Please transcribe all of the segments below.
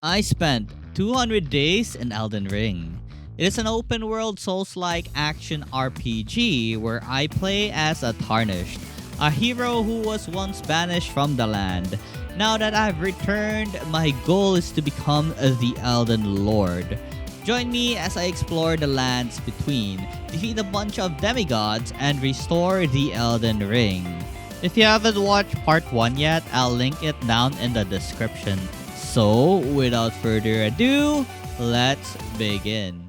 I spent 200 days in Elden Ring. It is an open world Souls-like action RPG where I play as a Tarnished, a hero who was once banished from the land. Now that I've returned, my goal is to become the Elden Lord. Join me as I explore the lands between, defeat a bunch of demigods, and restore the Elden Ring. If you haven't watched part 1 yet, I'll link it down in the description. So, without further ado, let's begin.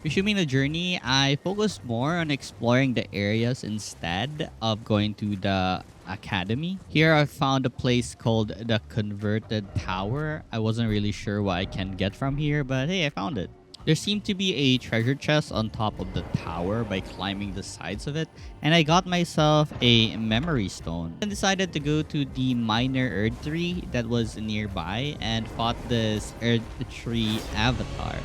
Resuming the journey, I focused more on exploring the areas instead of going to the academy. Here I found a place called the Converted Tower. I wasn't really sure what I can get from here, but hey, I found it. There seemed to be a treasure chest on top of the tower by climbing the sides of it, and I got myself a memory stone. I decided to go to the minor Earth tree that was nearby and fought this Earth tree avatar.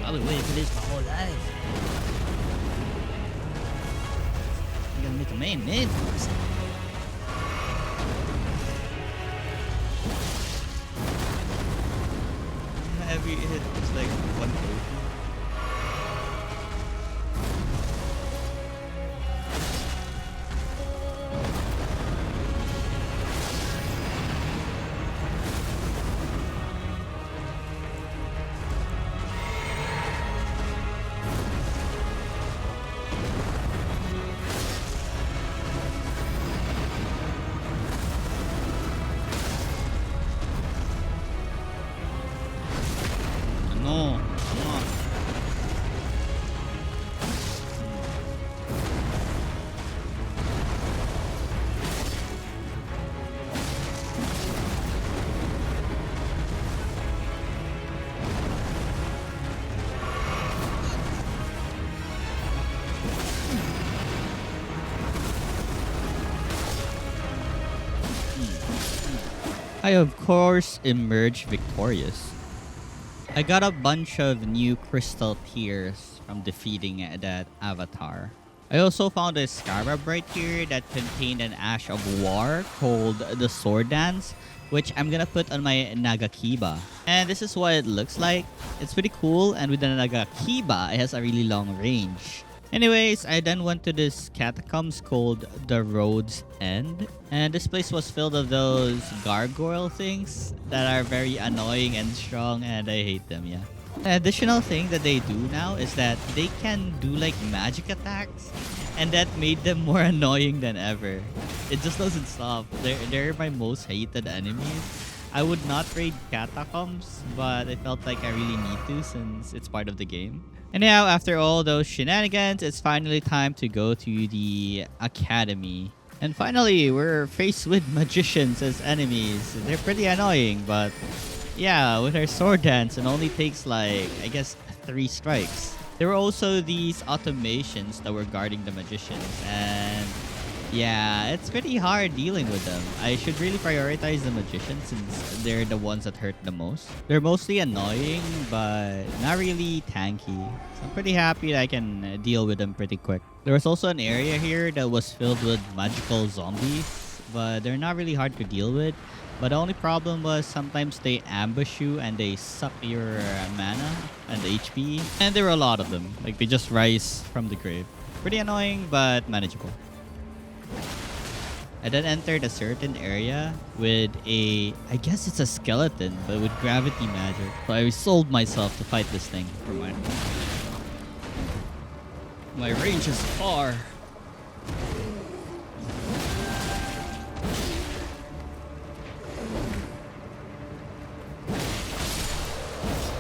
I've been waiting for this my whole life. You gotta make a man for us. Every hit is like one potion. No, come on. I of course emerged victorious. I got a bunch of new crystal tears from defeating that avatar. I also found a scarab right here that contained an ash of war called the Sword Dance, which I'm gonna put on my Nagakiba. And this is what it looks like. It's pretty cool, and with the Nagakiba, it has a really long range. Anyways, I then went to this catacombs called the Road's End. And this place was filled with those gargoyle things that are very annoying and strong, and I hate them, yeah. An additional thing that they do now is that they can do like magic attacks, and that made them more annoying than ever. It just doesn't stop. They're my most hated enemies. I would not raid catacombs, but I felt like I really need to since it's part of the game. And now, after all those shenanigans, it's finally time to go to the academy. And finally, we're faced with magicians as enemies. They're pretty annoying, but yeah, with our sword dance, it only takes like, I guess, 3 strikes. There were also these automations that were guarding the magicians, and yeah, it's pretty hard dealing with them. I should really prioritize the magicians since they're the ones that hurt the most. They're mostly annoying, but not really tanky. So I'm pretty happy that I can deal with them pretty quick. There was also an area here that was filled with magical zombies, but they're not really hard to deal with. But the only problem was sometimes they ambush you and they suck your mana and HP. And there were a lot of them. Like they just rise from the grave. Pretty annoying, but manageable. I then entered a certain area with I guess it's a skeleton, but with gravity magic. So I sold myself to fight this thing for mine. My range is far.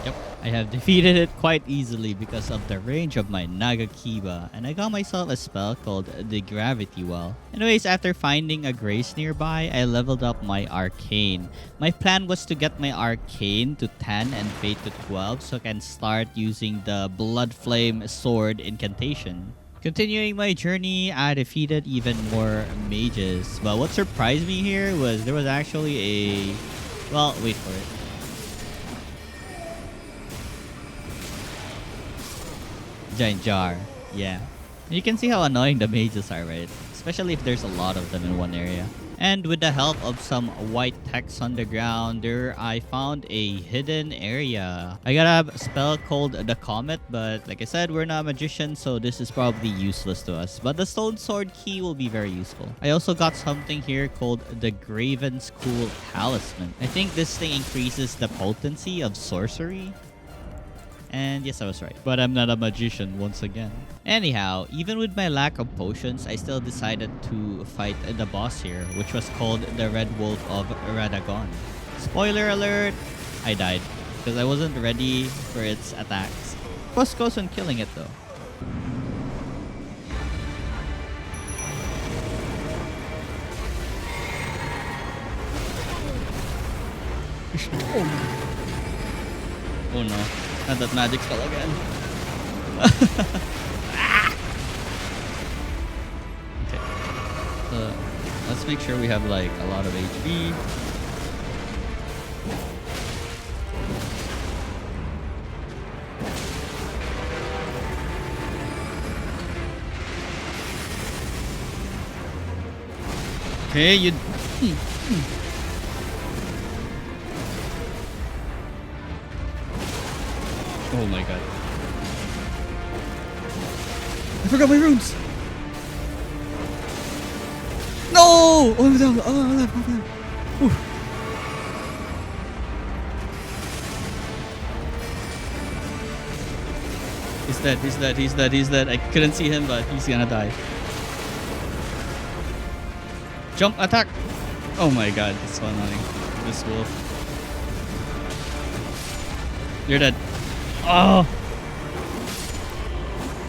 Yep, I have defeated it quite easily because of the range of my Nagakiba, and I got myself a spell called the Gravity Well. Anyways, after finding a grace nearby, I leveled up my Arcane. My plan was to get my Arcane to 10 and Fate to 12 so I can start using the Blood Flame Sword incantation. Continuing my journey, I defeated even more mages. But what surprised me here was there was actually a... Well, wait for it. Giant jar. Yeah. You can see how annoying the mages are, right? Especially if there's a lot of them in one area. And with the help of some white text on the ground, there I found a hidden area. I got a spell called the Comet, but like I said, we're not magicians, so this is probably useless to us. But the Stone Sword key will be very useful. I also got something here called the Graven School Talisman. I think this thing increases the potency of sorcery. And yes, I was right. But I'm not a magician once again. Anyhow, even with my lack of potions, I still decided to fight the boss here, which was called the Red Wolf of Radahn. Spoiler alert, I died because I wasn't ready for its attacks. Plus goes on killing it though. Oh no. Not that magic spell again. Okay. So let's make sure we have like a lot of HP. Okay, you... Oh my god. I forgot my runes! No! Oh, I'm down. Oh, I'm left. He's dead. I couldn't see him, but he's gonna die. Jump attack! Oh my god, it's so annoying. This wolf. You're dead. Oh!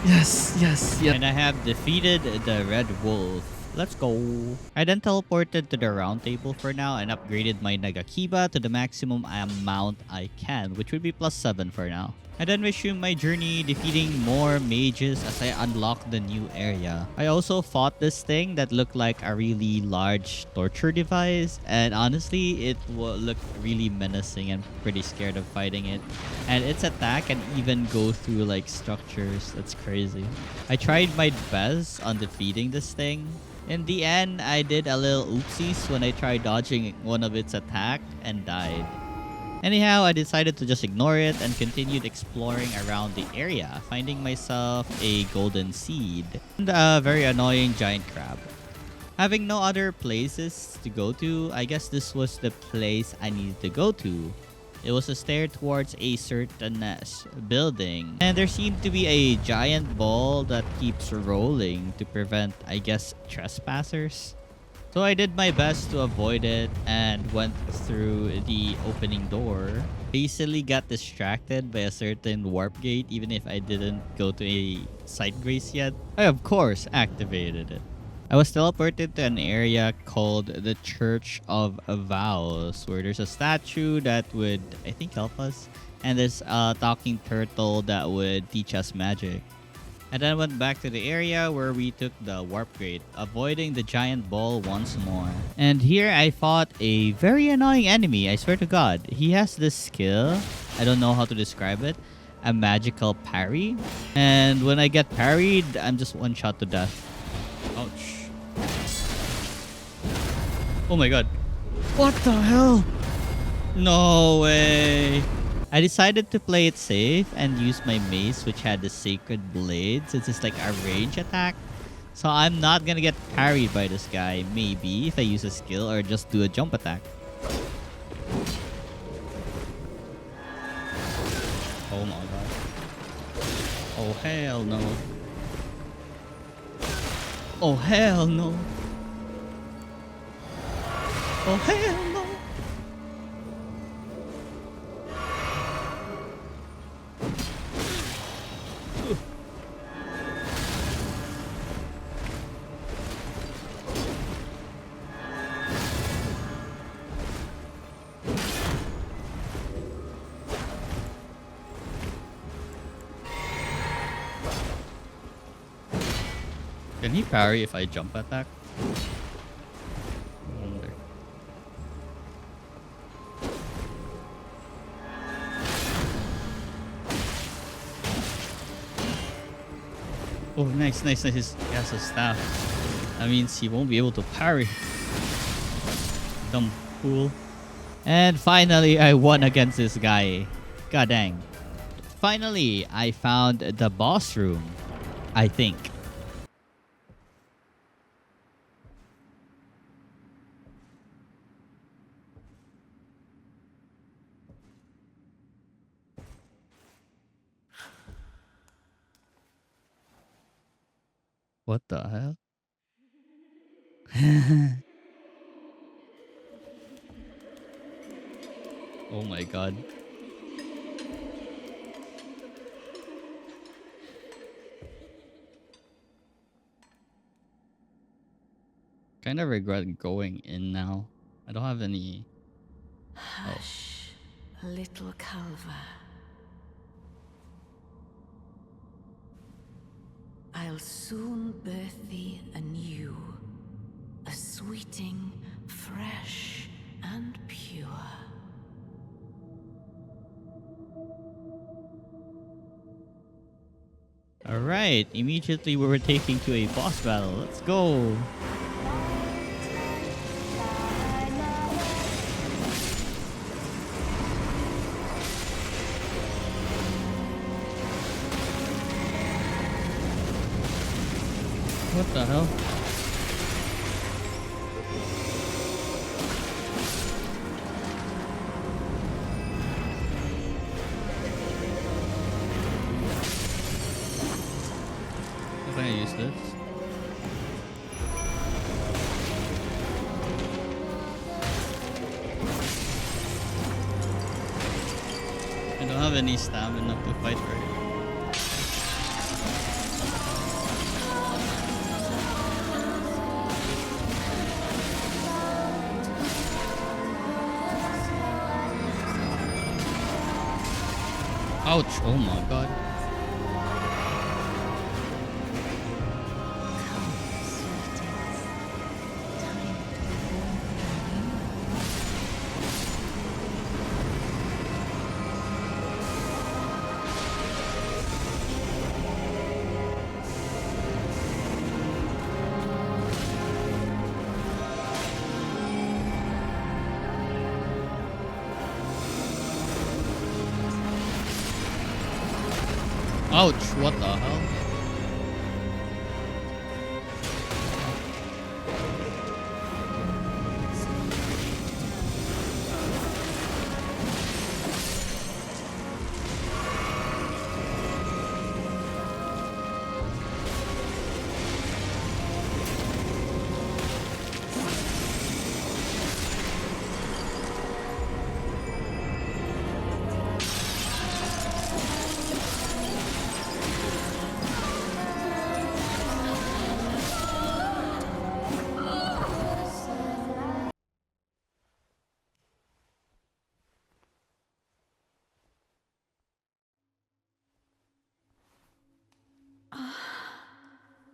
Yes. And I have defeated the Red Wolf. Let's go. I then teleported to the Roundtable for now and upgraded my Nagakiba to the maximum amount I can, which would be +7 for now. I then resumed my journey, defeating more mages as I unlocked the new area. I also fought this thing that looked like a really large torture device, and honestly, it looked really menacing and pretty scared of fighting it. And its attack can even go through like structures. That's crazy. I tried my best on defeating this thing. In the end, I did a little oopsies when I tried dodging one of its attack and died. Anyhow, I decided to just ignore it and continued exploring around the area, finding myself a golden seed and a very annoying giant crab. Having no other places to go to, I guess this was the place I needed to go to. It was a stair towards a certain building, and there seemed to be a giant ball that keeps rolling to prevent, I guess, trespassers. So I did my best to avoid it and went through the opening door. Easily got distracted by a certain warp gate even if I didn't go to a side grace yet. I of course activated it. I was teleported to an area called the Church of Vows, where there's a statue that would, I think, help us. And there's a talking turtle that would teach us magic. I then went back to the area where we took the warp gate, avoiding the giant ball once more. And here I fought a very annoying enemy, I swear to god. He has this skill, I don't know how to describe it, a magical parry. And when I get parried, I'm just one shot to death. Ouch. Oh my god. What the hell? No way. I decided to play it safe and use my mace, which had the Sacred Blade, since it's like a range attack. So I'm not gonna get parried by this guy, maybe, if I use a skill or just do a jump attack. Oh my god. Oh hell no. Oh hell no. Oh hell no. Can he parry if I jump attack? I wonder. Oh, nice, nice, nice. He has a staff. That means he won't be able to parry. Dumb fool. And finally, I won against this guy. God dang. Finally, I found the boss room. I think. What the hell? Oh my god. Kind of regret going in now. I don't have any. Hush, little Calva. I'll soon birth thee anew, a sweeting, fresh and pure. Alright, immediately we were taking to a boss battle. Let's go. What the hell? How can I use this? I don't have any stamina to fight right. Ouch! Oh my god. Ouch, what the hell?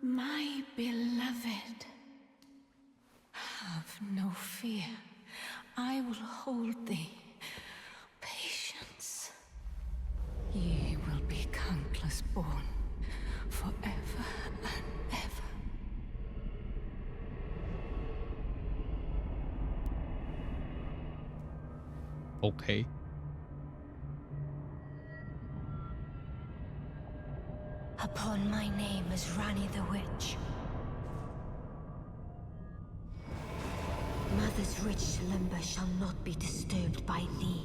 My beloved, have no fear. I will hold thee. Patience. Ye will be countless born, forever and ever. Okay. Upon my name as Ranni the Witch. Mother's rich limber shall not be disturbed by thee.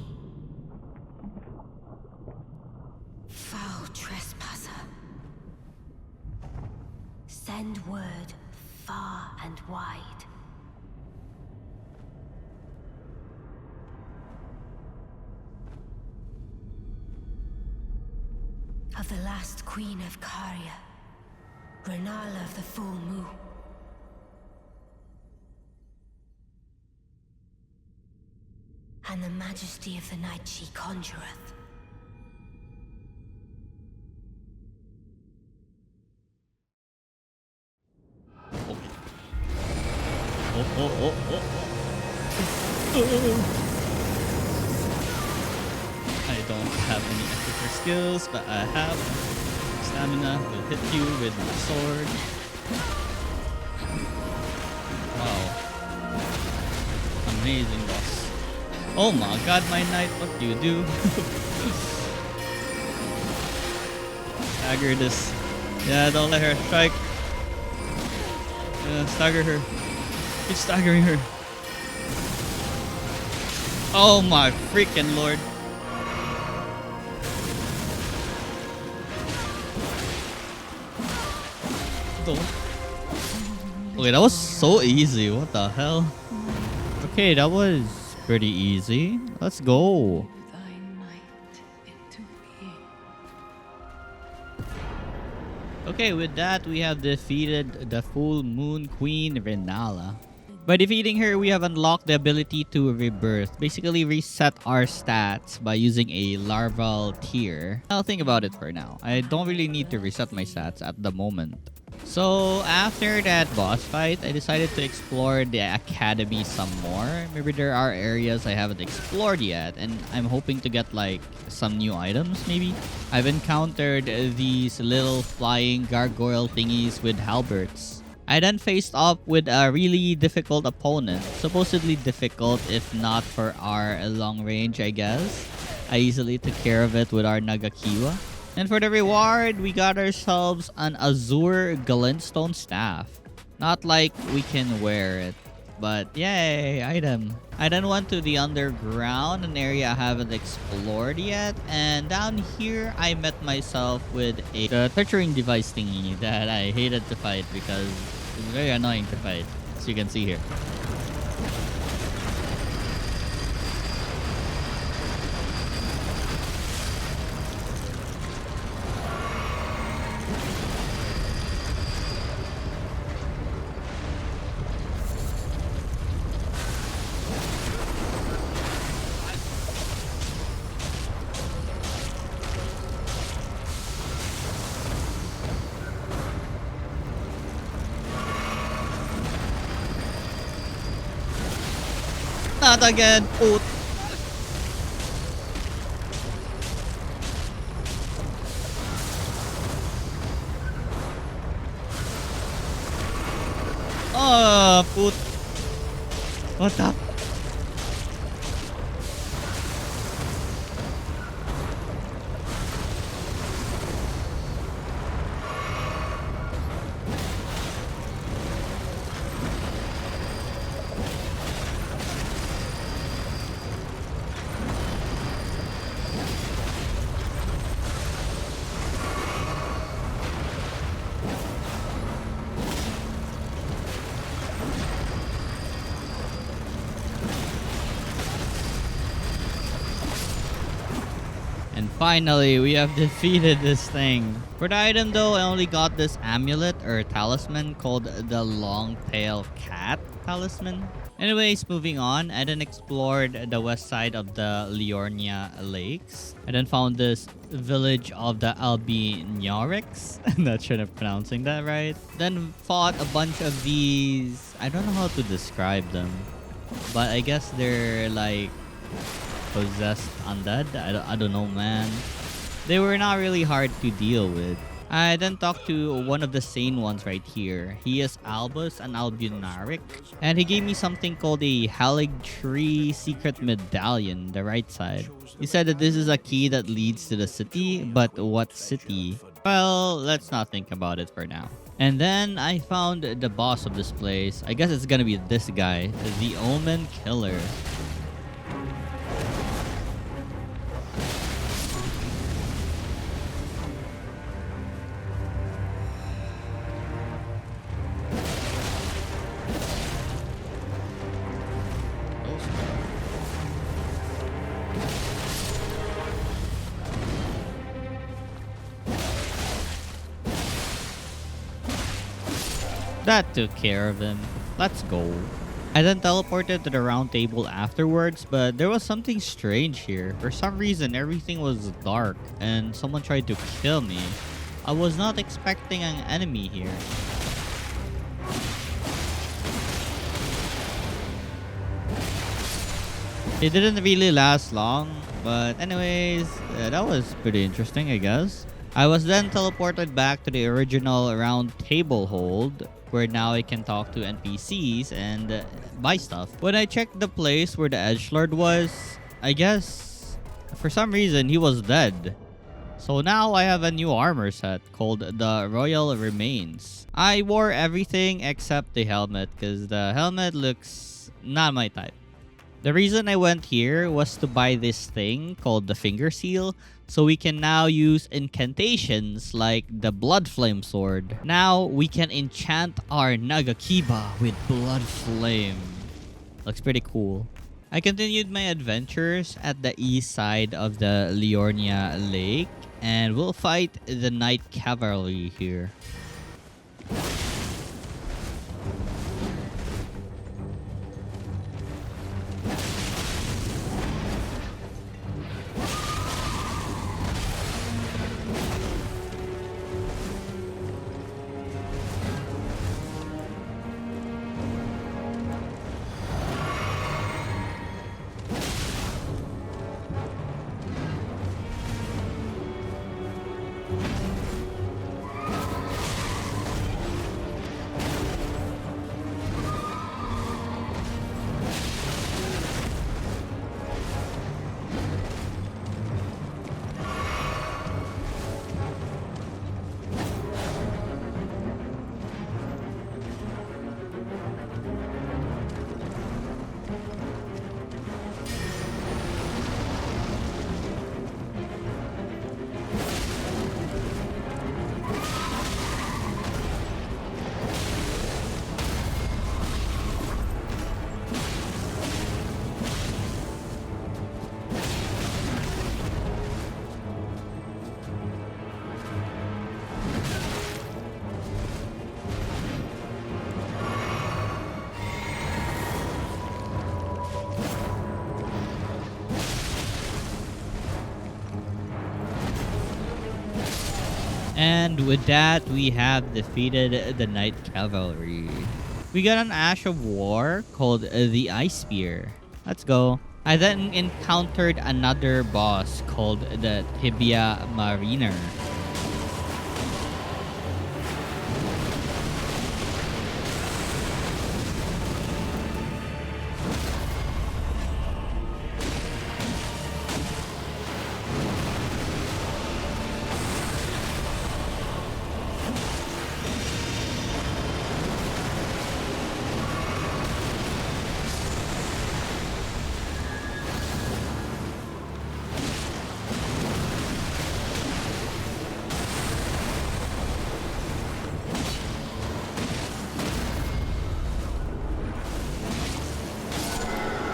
Foul trespasser. Send word far and wide. Of the last queen of Caria, Rennala of the full moon. And the majesty of the night she conjureth. Oh. I don't have any extra skills, but I have stamina to hit you with my sword. Wow. Amazing, boss. Oh my god, my knight, what do you do? Stagger this. Yeah, don't let her strike. Yeah, stagger her. Keep staggering her. Oh my freaking lord. Okay, that was so easy. What the hell? Okay, that was pretty easy. Let's go. Thy might into being. Okay, with that, we have defeated the Full Moon Queen Rennala. By defeating her, we have unlocked the ability to rebirth. Basically, reset our stats by using a larval tier. I'll think about it for now. I don't really need to reset my stats at the moment. So after that boss fight, I decided to explore the academy some more. Maybe there are areas I haven't explored yet, and I'm hoping to get like some new items maybe. I've encountered these little flying gargoyle thingies with halberds. I then faced up with a really difficult opponent. Supposedly difficult if not for our long range, I guess. I easily took care of it with our Nagakiwa. And for the reward, we got ourselves an Azure Glintstone Staff. Not like we can wear it, but yay, item. I then went to the underground, an area I haven't explored yet. And down here, I met myself with a torturing device thingy that I hated to fight because it's very annoying to fight, as you can see here. Not again, put. Oh, put. What the? And finally, we have defeated this thing. For the item though, I only got this amulet or talisman called the Long-Tail Cat Talisman. Anyways, moving on, I then explored the west side of the Leonia lakes. I then found this village of the Albinorics. I'm not sure if I'm pronouncing that right. Then fought a bunch of these, I don't know how to describe them, but I guess they're like possessed undead. I don't know, man. They were not really hard to deal with. I then talked to one of the sane ones right here. He is Albus, an Albinaric, and he gave me something called a Haligtree secret medallion, the right side. He said that this is a key that leads to the city, but what city? Well, let's not think about it for now. And then I found the boss of this place. I guess it's gonna be this guy, the Omen Killer. That took care of him. Let's go. I then teleported to the Roundtable afterwards, but there was something strange here. For some reason, everything was dark and someone tried to kill me. I was not expecting an enemy here. It didn't really last long, but anyways, that was pretty interesting, I guess. I was then teleported back to the original Roundtable hold, where now I can talk to NPCs and buy stuff. When I checked the place where the Edgelord was, I guess for some reason he was dead. So now I have a new armor set called the Royal Remains. I wore everything except the helmet because the helmet looks not my type. The reason I went here was to buy this thing called the Finger Seal, so we can now use incantations like the Blood Flame Sword. Now we can enchant our Nagakiba with Blood Flame. Looks pretty cool. I continued my adventures at the east side of the Leonia Lake, and we'll fight the Knight Cavalry here. And with that, we have defeated the Knight Cavalry. We got an Ash of War called the Ice Spear. Let's go. I then encountered another boss called the Tibia Mariner.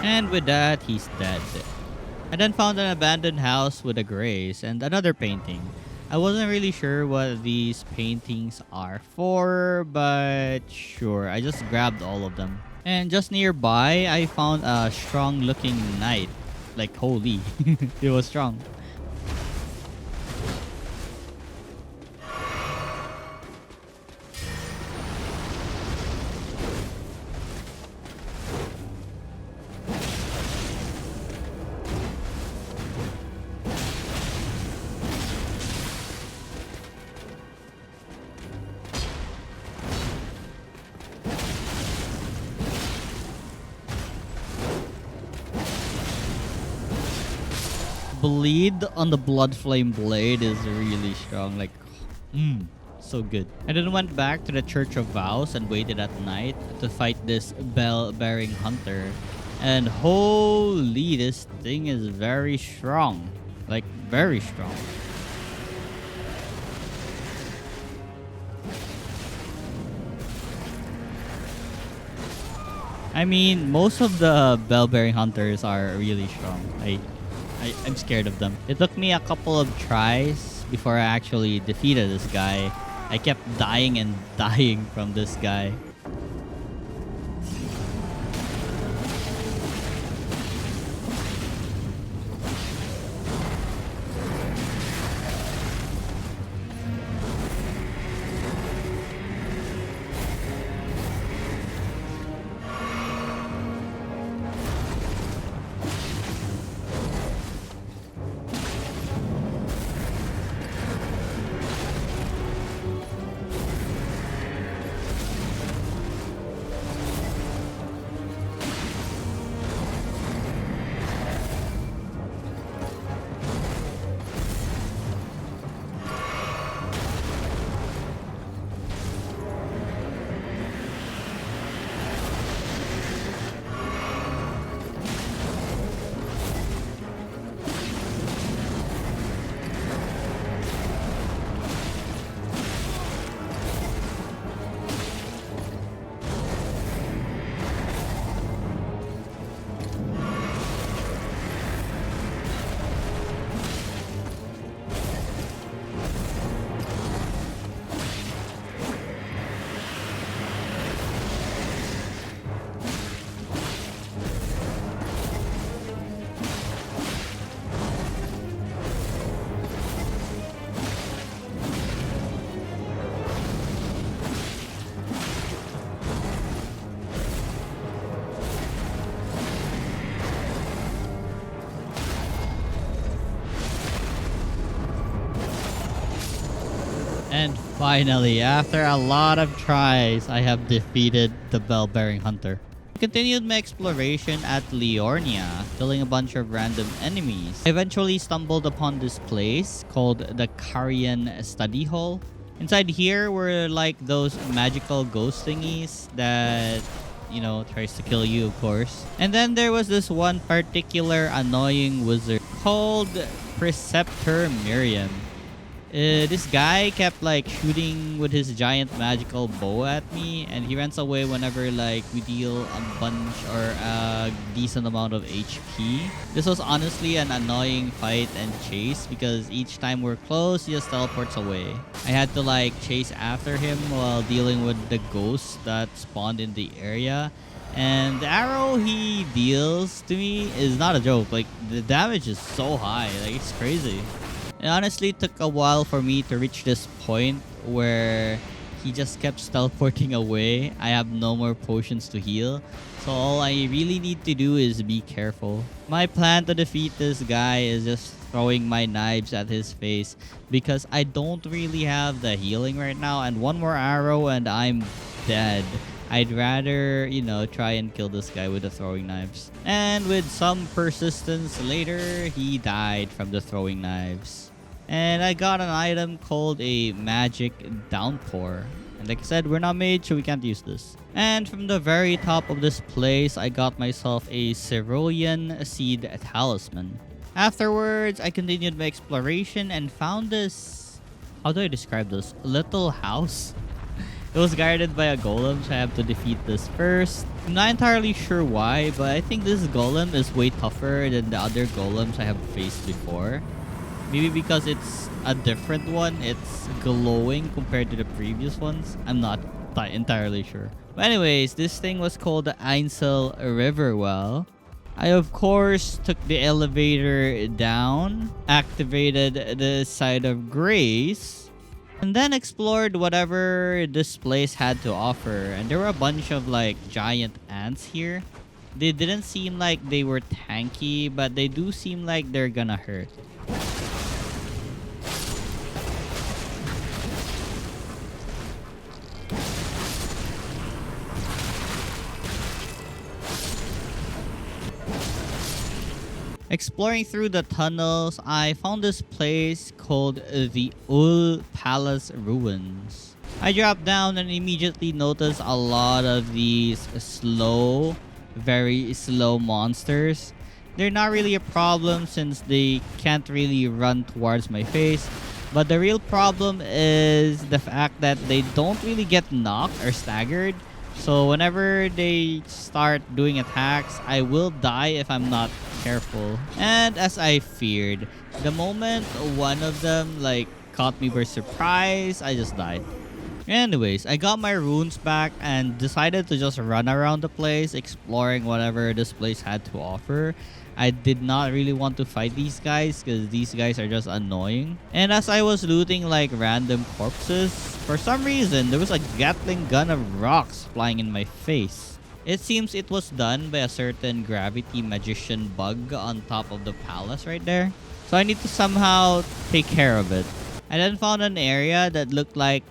And with that, he's dead. I then found an abandoned house with a grace and another painting. I wasn't really sure what these paintings are for, but sure, I just grabbed all of them. And just nearby, I found a strong looking knight. Like, holy, it was strong. Bleed on the blood flame blade is really strong. Like, so good. I then went back to the Church of Vows and waited at night to fight this bell-bearing hunter. And holy, this thing is very strong. Like, very strong. I mean, most of the bell-bearing hunters are really strong. I'm scared of them. It took me a couple of tries before I actually defeated this guy. I kept dying and dying from this guy. Finally, after a lot of tries, I have defeated the bell-bearing hunter. I continued my exploration at Leonia, killing a bunch of random enemies. I eventually stumbled upon this place called the Carian Study Hall. Inside here were like those magical ghost thingies that, you know, tries to kill you, of course. And then there was this one particular annoying wizard called Preceptor Miriam. This guy kept like shooting with his giant magical bow at me, and he runs away whenever like we deal a bunch or a decent amount of HP. This was honestly an annoying fight and chase because each time we're close, he just teleports away. I had to like chase after him while dealing with the ghosts that spawned in the area. And the arrow he deals to me is not a joke. Like, the damage is so high. Like, it's crazy. It honestly took a while for me to reach this point where he just kept teleporting away. I have no more potions to heal. So all I really need to do is be careful. My plan to defeat this guy is just throwing my knives at his face because I don't really have the healing right now. And one more arrow and I'm dead. I'd rather, you know, try and kill this guy with the throwing knives. And with some persistence later, he died from the throwing knives. And I got an item called a magic downpour. And like I said, we're not mage, so we can't use this. And from the very top of this place, I got myself a cerulean seed talisman. Afterwards, I continued my exploration and found this... How do I describe this? Little house. It was guarded by a golem, so I have to defeat this first. I'm not entirely sure why, but I think this golem is way tougher than the other golems I have faced before. Maybe because it's a different one. It's glowing compared to the previous ones. I'm not entirely sure. But anyways, this thing was called the Ainsel River Well. I, of course, took the elevator down, activated the Side of Grace, and then explored whatever this place had to offer. And there were a bunch of like giant ants here. They didn't seem like they were tanky, but they do seem like they're gonna hurt. Exploring through the tunnels, I found this place called the Ul Palace Ruins. I dropped down and immediately noticed a lot of these very slow monsters. They're not really a problem since they can't really run towards my face. But the real problem is the fact that they don't really get knocked or staggered. So whenever they start doing attacks, I will die if I'm not careful. And as I feared, the moment one of them like caught me by surprise, I just died. Anyways, I got my runes back and decided to just run around the place, exploring whatever this place had to offer. I did not really want to fight these guys because these guys are just annoying. And as I was looting like random corpses, for some reason there was a Gatling gun of rocks flying in my face. It seems it was done by a certain gravity magician bug on top of the palace right there. So I need to somehow take care of it. I then found an area that looked like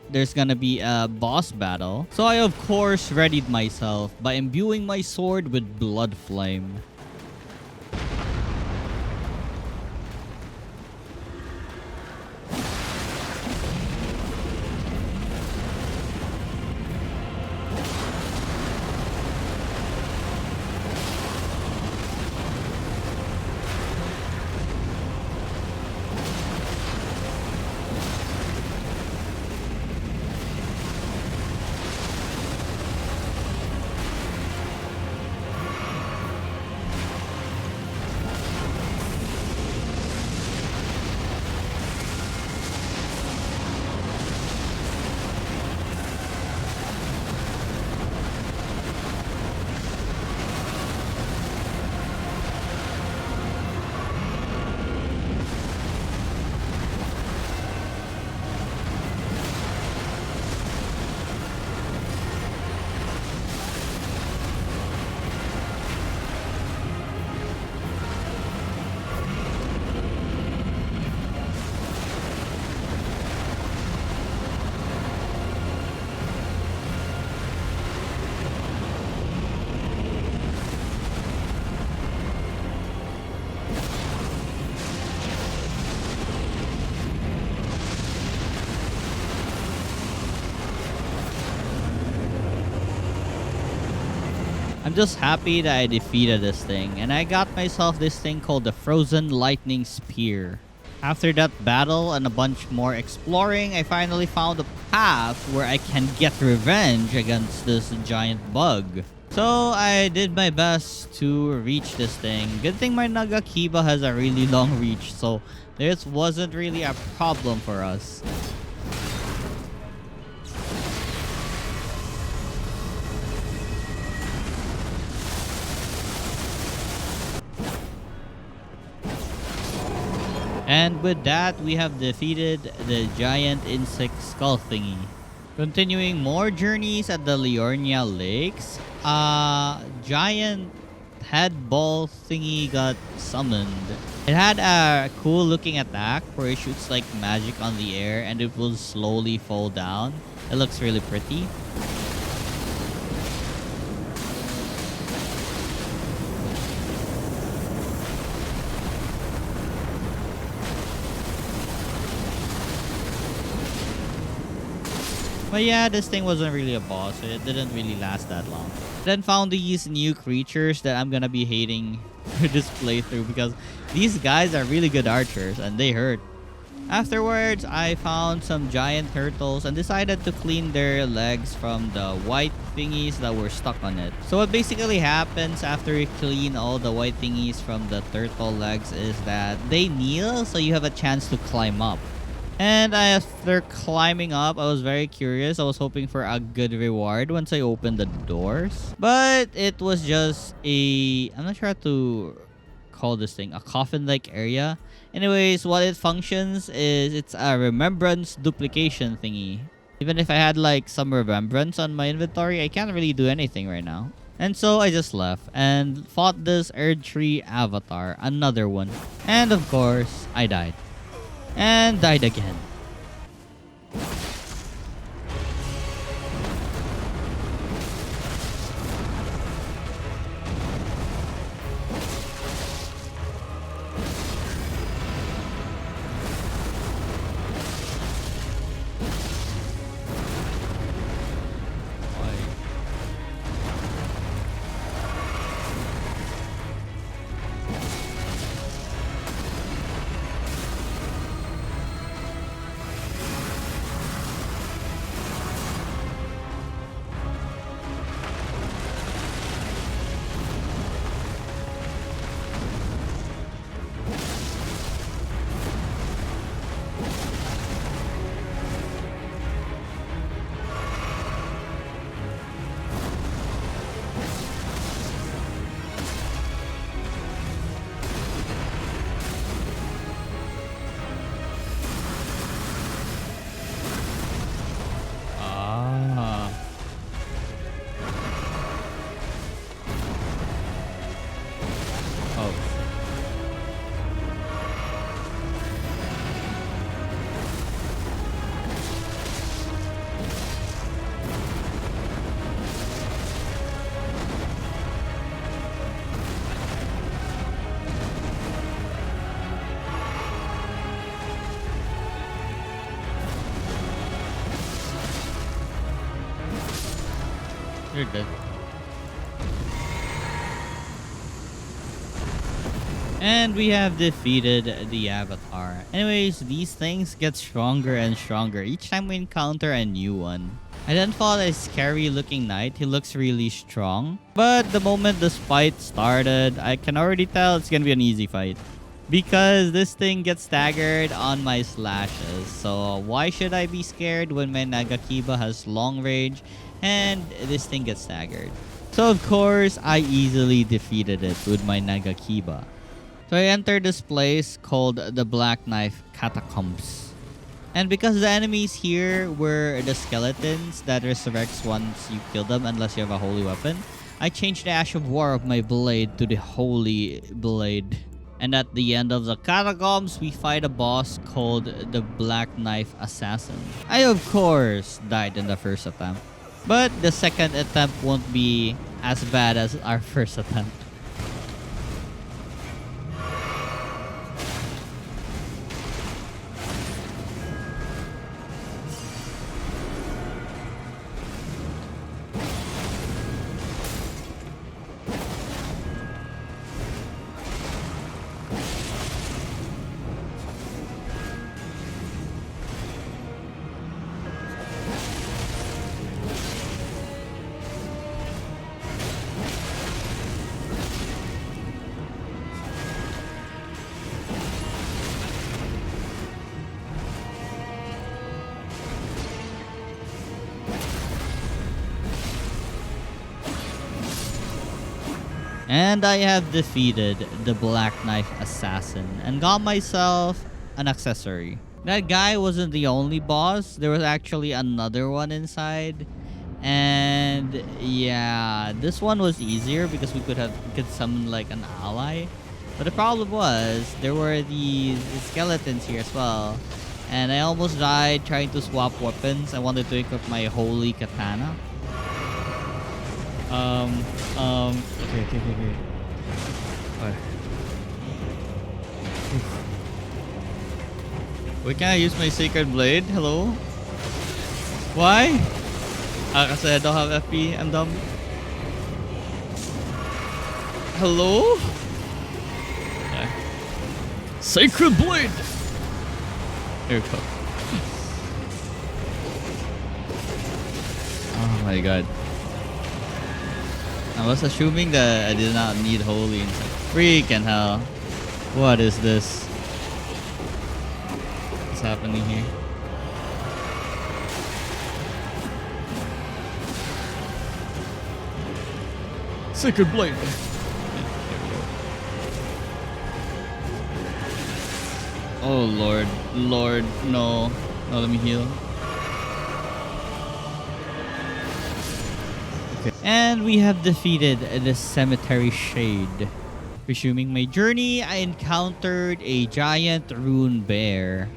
there's gonna be a boss battle. So I of course readied myself by imbuing my sword with blood flame. I'm just happy that I defeated this thing, and I got myself this thing called the Frozen Lightning Spear. After that battle and a bunch more exploring, I finally found a path where I can get revenge against this giant bug. So I did my best to reach this thing. Good thing my Nagakiba has a really long reach, so this wasn't really a problem for us. And with that, we have defeated the giant insect skull thingy. Continuing more journeys at the Leonia Lakes, a giant head ball thingy got summoned. It had a cool looking attack where it shoots like magic on the air and it will slowly fall down. It looks really pretty. But yeah, this thing wasn't really a boss, so it didn't really last that long. Then found these new creatures that I'm gonna be hating for this playthrough because these guys are really good archers and they hurt. Afterwards, I found some giant turtles and decided to clean their legs from the white thingies that were stuck on it. So what basically happens after you clean all the white thingies from the turtle legs is that they kneel so you have a chance to climb up. And after climbing up, I was very curious. I was hoping for a good reward once I opened the doors. But it was just a... I'm not sure how to call this thing. A coffin-like area. Anyways, what it functions is it's a remembrance duplication thingy. Even if I had like some remembrance on my inventory, I can't really do anything right now. And so I just left and fought this Erdtree avatar. Another one. And of course, I died. And died again. You're dead. And we have defeated the avatar. Anyways, these things get stronger and stronger each time we encounter a new one. I then fought a scary looking knight. He looks really strong. But the moment this fight started, I can already tell it's gonna be an easy fight. Because this thing gets staggered on my slashes. So why should I be scared when my Nagakiba has long range and this thing gets staggered? So of course, I easily defeated it with my Nagakiba. So I entered this place called the Black Knife Catacombs. And because the enemies here were the skeletons that resurrects once you kill them unless you have a holy weapon, I changed the Ash of War of my blade to the Holy Blade. And at the end of the catacombs, we fight a boss called the Black Knife Assassin. I of course died in the first attempt. But the second attempt won't be as bad as our first attempt. And I have defeated the Black Knife Assassin and got myself an accessory. That guy wasn't the only boss. There was actually another one inside. And yeah, this one was easier because we could summon like an ally. But the problem was there were these skeletons here as well. And I almost died trying to swap weapons. I wanted to equip my holy katana. Okay. What? Wait, can I use my sacred blade? Hello? Why? Kasi I don't have FP. I'm dumb. Hello? Okay. Sacred blade! Here we go. Oh my god. I was assuming that I did not need holy inside. Freaking hell. What is this? What's happening here? Sacred blade. Oh Lord. Lord, no. No, let me heal. Okay. And we have defeated the cemetery shade. Resuming my journey, I encountered a giant rune bear.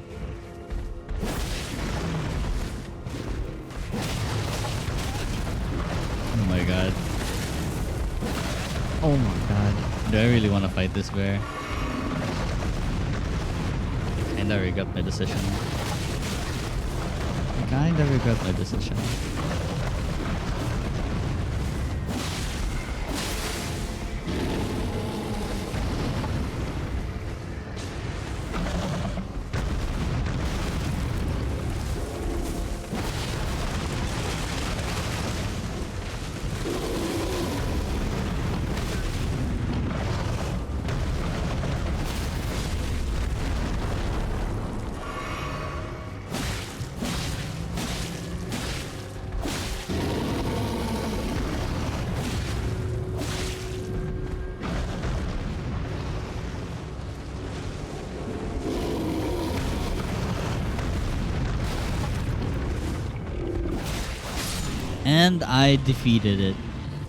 Oh my god. Oh my god. Do I really want to fight this bear? Kinda regret my decision. Kinda regret my decision. And I defeated it.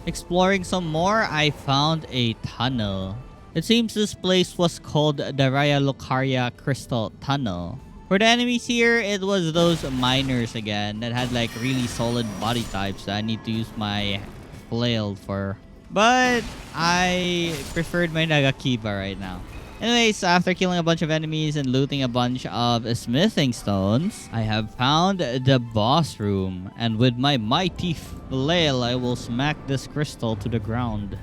Exploring some more, I found a tunnel. It seems this place was called the Raya Lucaria Crystal Tunnel. For the enemies here, it was those miners again that had like really solid body types that I need to use my flail for. But I preferred my Nagakiba right now. Anyways, after killing a bunch of enemies and looting a bunch of smithing stones, I have found the boss room. And with my mighty flail, I will smack this crystal to the ground.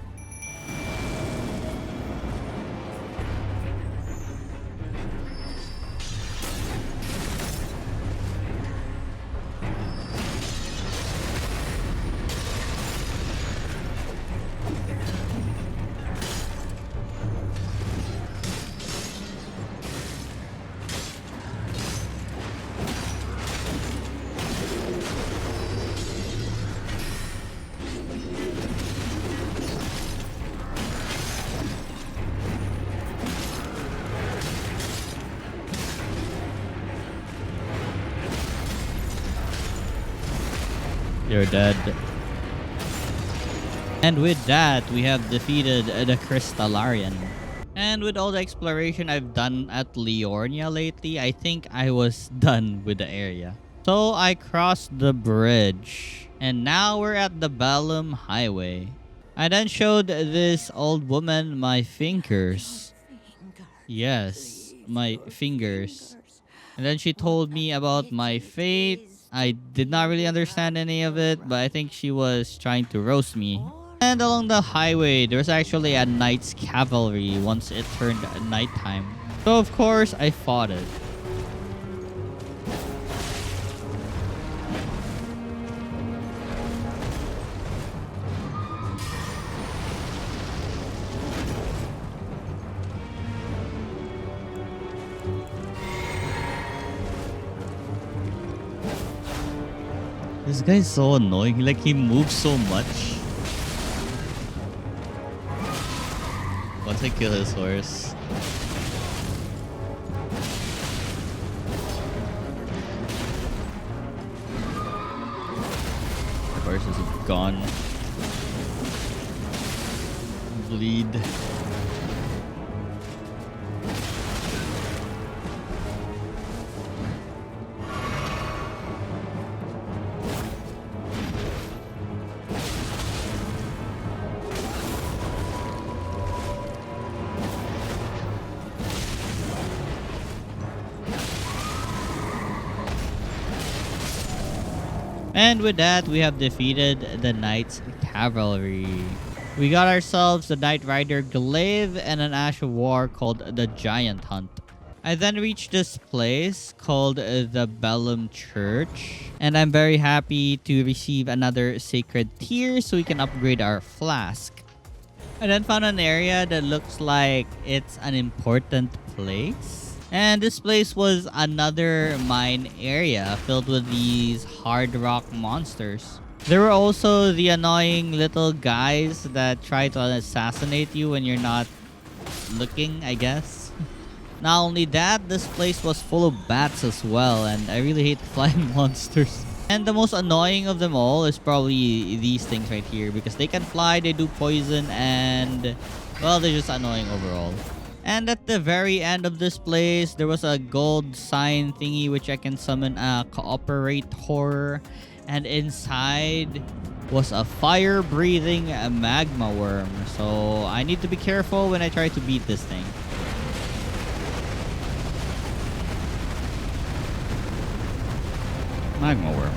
You're dead. And with that, we have defeated the Crystallarian. And with all the exploration I've done at Leonia lately, I think I was done with the area. So I crossed the bridge. And now we're at the Balum Highway. I then showed this old woman my fingers. Yes, my fingers. And then she told me about my fate. I did not really understand any of it, but I think she was trying to roast me. And along the highway, there was actually a knight's cavalry once it turned nighttime. So of course, I fought it. This guy's so annoying. Like, he moves so much. to kill his horse. The horse is gone. Bleed. And with that, we have defeated the Knight's Cavalry. We got ourselves the Knight Rider Glaive and an Ash of War called the Giant Hunt. I then reached this place called the Bellum Church. And I'm very happy to receive another Sacred Tear so we can upgrade our flask. I then found an area that looks like it's an important place. And this place was another mine area filled with these hard rock monsters. There were also the annoying little guys that try to assassinate you when you're not looking, I guess. Not only that, this place was full of bats as well, and I really hate flying monsters. And the most annoying of them all is probably these things right here, because they can fly, they do poison, and well, they're just annoying overall. And at the very end of this place, there was a gold sign thingy which I can summon a cooperator. And inside was a fire-breathing magma worm. So I need to be careful when I try to beat this thing. Magma worm.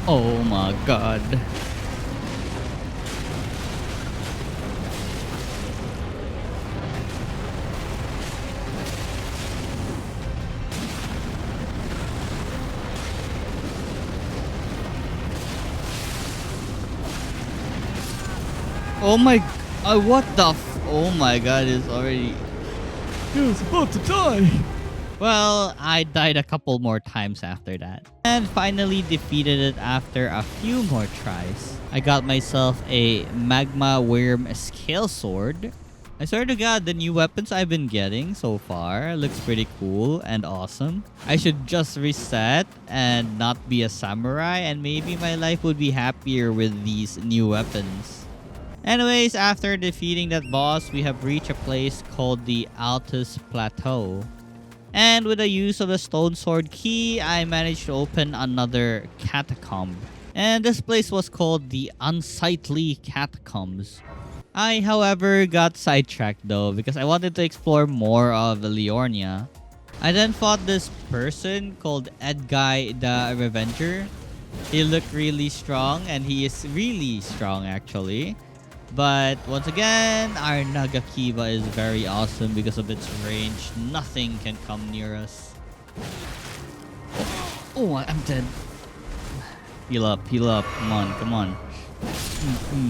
Oh my god. Oh my... what the oh my god, it's already... He was about to die. Well, I died a couple more times after that. And finally defeated it after a few more tries. I got myself a Magma Worm Scale Sword. I swear to god, the new weapons I've been getting so far looks pretty cool and awesome. I should just reset and not be a samurai, and maybe my life would be happier with these new weapons. Anyways, after defeating that boss, we have reached a place called the Altus Plateau. And with the use of the Stone Sword key, I managed to open another catacomb. And this place was called the Unsightly Catacombs. I, however, got sidetracked though because I wanted to explore more of Leonia. I then fought this person called Edguy the Revenger. He looked really strong, and he is really strong actually. But once again, our Nagakiba is very awesome because of its range. Nothing can come near us. Oh, I'm dead. Heal up, heal up. Come on, come on.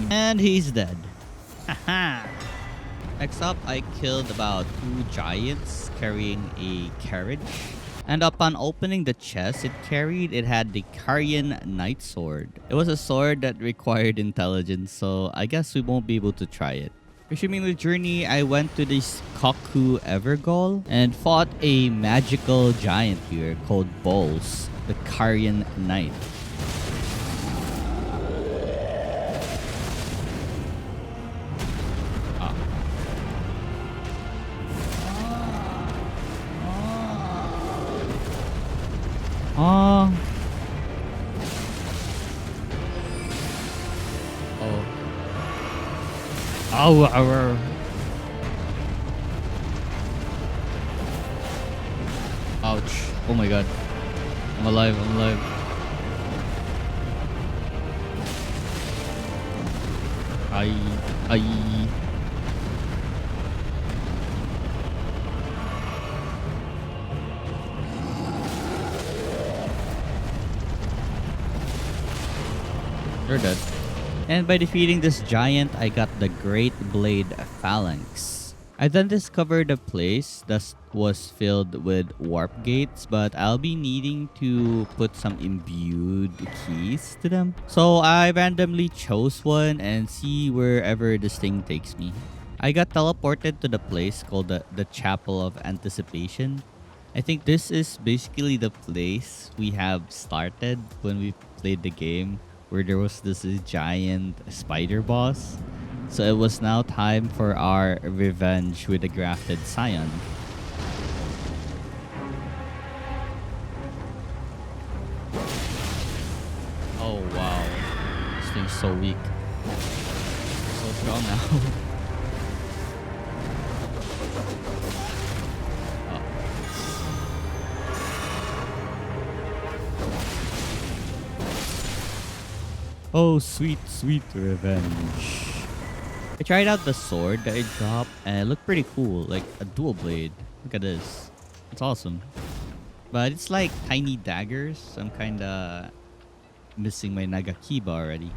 And he's dead. Haha. Next up, I killed about 2 giants carrying a carriage. And upon opening the chest it had the Carian Knight Sword. It was a sword that required intelligence, so I guess we won't be able to try it. Resuming the journey, I went to this Kaku Evergol and fought a magical giant here called Bols, the Carian Knight. Oh. Oh, our. Ouch. Oh my god. I'm alive, I'm alive. Ay. You're dead. And by defeating this giant, I got the Great Blade Phalanx. I then discovered a place that was filled with warp gates, but I'll be needing to put some imbued keys to them. So I randomly chose one and see wherever this thing takes me. I got teleported to the place called the Chapel of Anticipation. I think this is basically the place we have started when we played the game, where there was this giant spider boss. So it was now time for our revenge with the grafted scion. Oh wow, this thing's so weak. So strong now. Oh, sweet, sweet revenge. I tried out the sword that I dropped and it looked pretty cool, like a dual blade. Look at this. It's awesome. But it's like tiny daggers. So I'm kinda missing my Nagakiba already.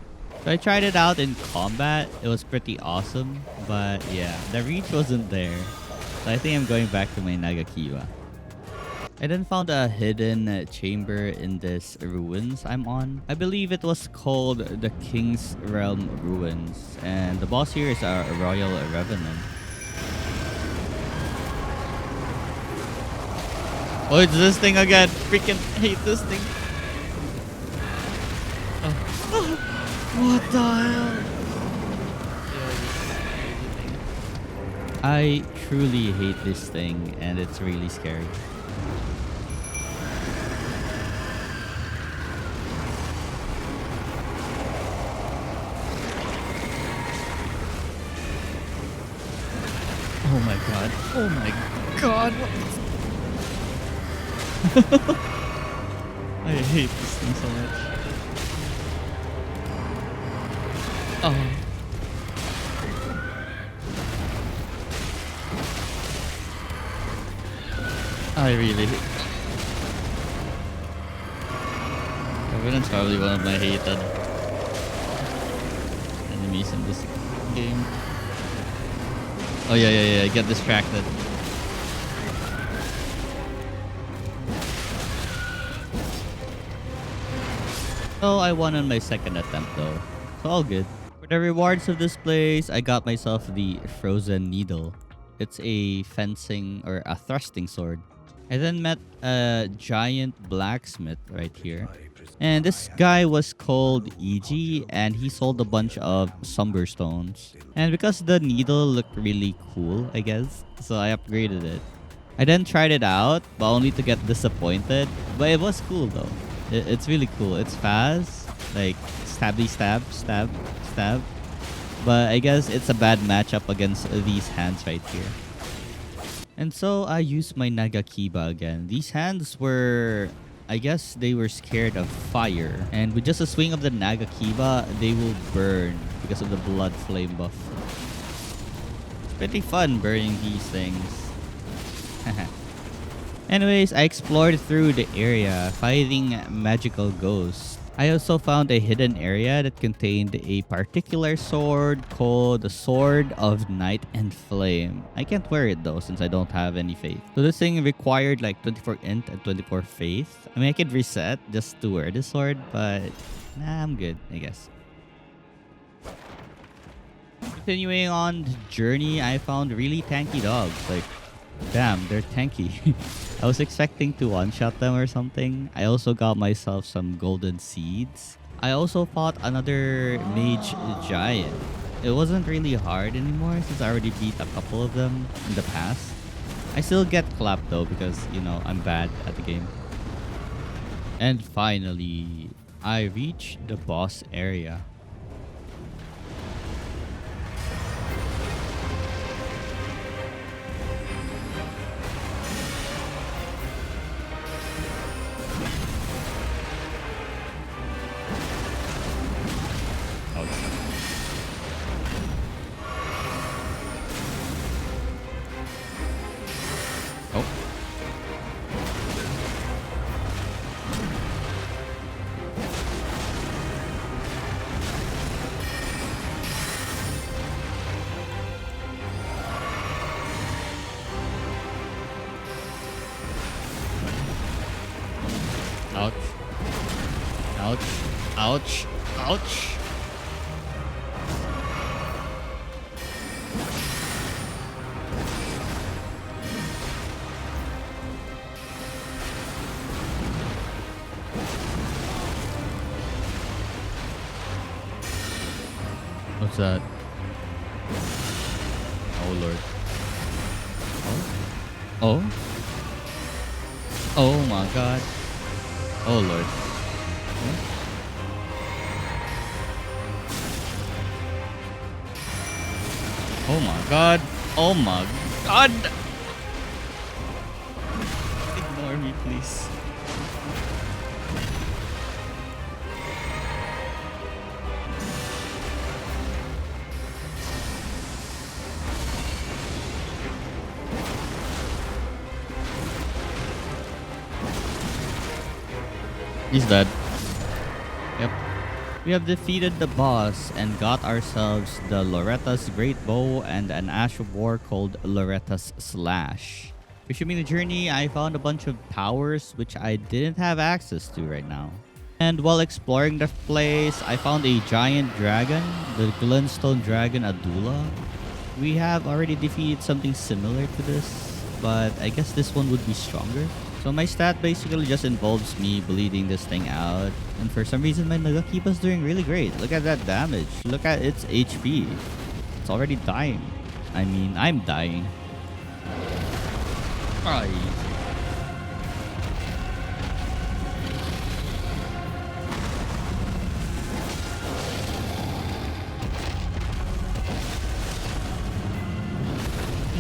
So I tried it out in combat. It was pretty awesome. But yeah, the reach wasn't there. So I think I'm going back to my Nagakiba. I then found a hidden chamber in this ruins I'm on. I believe it was called the King's Realm Ruins. And the boss here is a Royal Revenant. Oh, it's this thing again. Freaking hate this thing. Oh. What the hell? I truly hate this thing and it's really scary. Oh my god. Oh my god. I hate this thing so much. Oh. I really hate. Revenant's probably one of my hated enemies in this game. Oh yeah, get distracted. So I won on my second attempt though. So all good. For the rewards of this place, I got myself the Frozen Needle. It's a fencing or a thrusting sword. I then met a giant blacksmith right here. And this guy was called EG and he sold a bunch of Somber Stones. And because the needle looked really cool, I guess, so I upgraded it. I then tried it out, but only to get disappointed. But it was cool though. It's really cool. It's fast, like stabby stab, stab, stab. But I guess it's a bad matchup against these hands right here. And so I used my Nagakiba again. These hands were, I guess they were scared of fire. And with just a swing of the Nagakiba, they will burn because of the blood flame buff. It's pretty fun burning these things. Anyways, I explored through the area, fighting magical ghosts. I also found a hidden area that contained a particular sword called the Sword of Night and Flame. I can't wear it though since I don't have any faith. So this thing required like 24 int and 24 faith. I mean, I could reset just to wear the sword, but nah, I'm good, I guess. Continuing on the journey, I found really tanky dogs. Like, damn, they're tanky. I was expecting to one-shot them or something. I also got myself some golden seeds. I also fought another mage giant. It wasn't really hard anymore since I already beat a couple of them in the past. I still get clapped though because, you know, I'm bad at the game. And finally, I reached the boss area. Ouch. Ouch. Ouch. Ouch. What's that? Oh lord. Oh? Oh? Oh my god. Oh lord. Huh? Oh my god. Oh my god. Ignore me, please. He's dead. Yep. We have defeated the boss and got ourselves the Loretta's Great Bow and an Ash of War called Loretta's Slash. Resuming the journey, I found a bunch of powers which I didn't have access to right now. And while exploring the place, I found a giant dragon, the Glintstone Dragon Adula. We have already defeated something similar to this, but I guess this one would be stronger. So my stat basically just involves me bleeding this thing out. And for some reason, my Nagakiba's doing really great. Look at that damage. Look at its HP. It's already dying. I mean, I'm dying. Ay.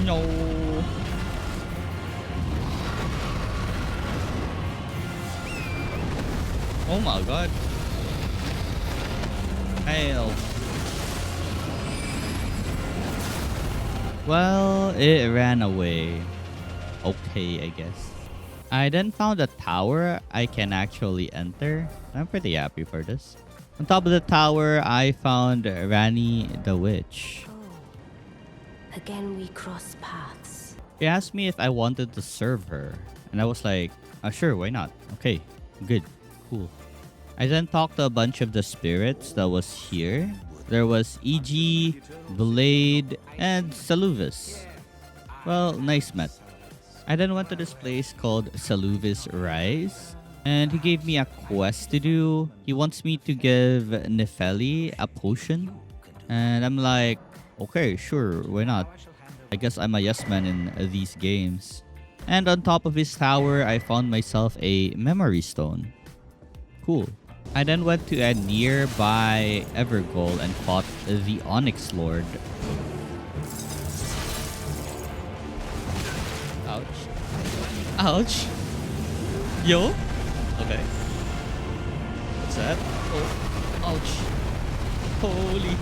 No. Oh my god. Help. Well, it ran away. Okay, I guess. I then found a tower I can actually enter. I'm pretty happy for this. On top of the tower, I found Ranni the Witch. Oh, again we cross paths. She asked me if I wanted to serve her. And I was like, sure, why not? Okay, good, cool. I then talked to a bunch of the spirits that was here. There was E.G., Blade, and Saluvis. Well, nice met. I then went to this place called Saluvis Rise. And he gave me a quest to do. He wants me to give Nefeli a potion. And I'm like, okay, sure, why not? I guess I'm a yes man in these games. And on top of his tower, I found myself a memory stone. Cool. I then went to a nearby Evergoal and fought the Onyx Lord. Ouch. Ouch. Yo. Okay. What's that? Oh. Ouch. Holy.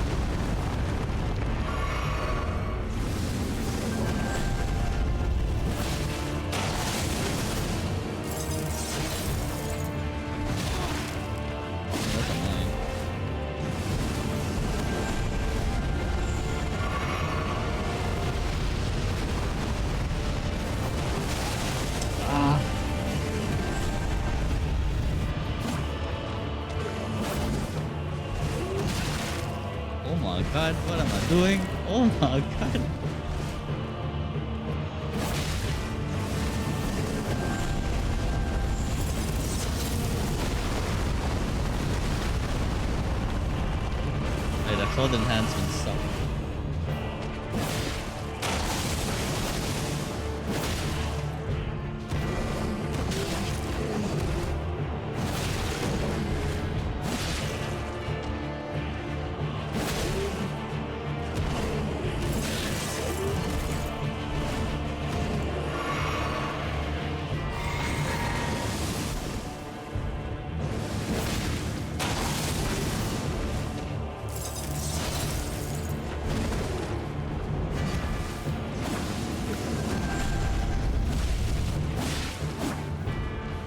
god, what am I doing? Oh my god. Hey, that sword enhancement suck.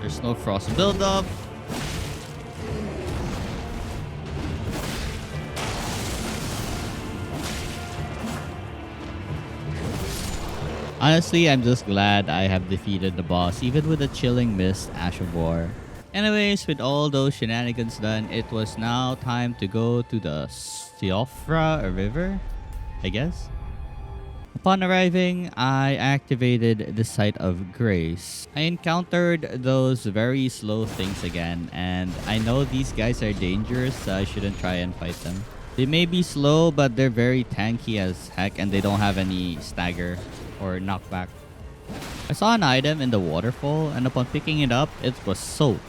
There's no frost buildup. Honestly, I'm just glad I have defeated the boss, even with a chilling mist Ash of War. Anyways, with all those shenanigans done, it was now time to go to the Siofra River, I guess. Upon arriving, I activated the Site of Grace. I encountered those very slow things again, and I know these guys are dangerous, so I shouldn't try and fight them. They may be slow, but they're very tanky as heck, and they don't have any stagger or knockback. I saw an item in the waterfall, and upon picking it up, it was soap.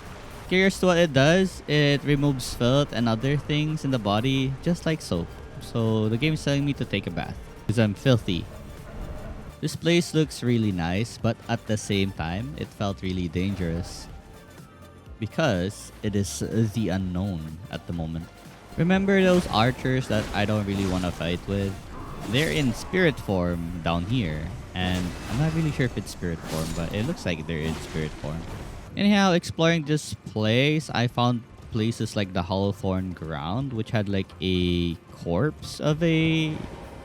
Curious to what it does, it removes filth and other things in the body, just like soap. So the game is telling me to take a bath, because I'm filthy. This place looks really nice, but at the same time, it felt really dangerous. Because it is the unknown at the moment. Remember those archers that I don't really want to fight with? They're in spirit form down here. And I'm not really sure if it's spirit form, but it looks like they're in spirit form. Anyhow, exploring this place, I found places like the Hollowthorn Ground, which had like a corpse of a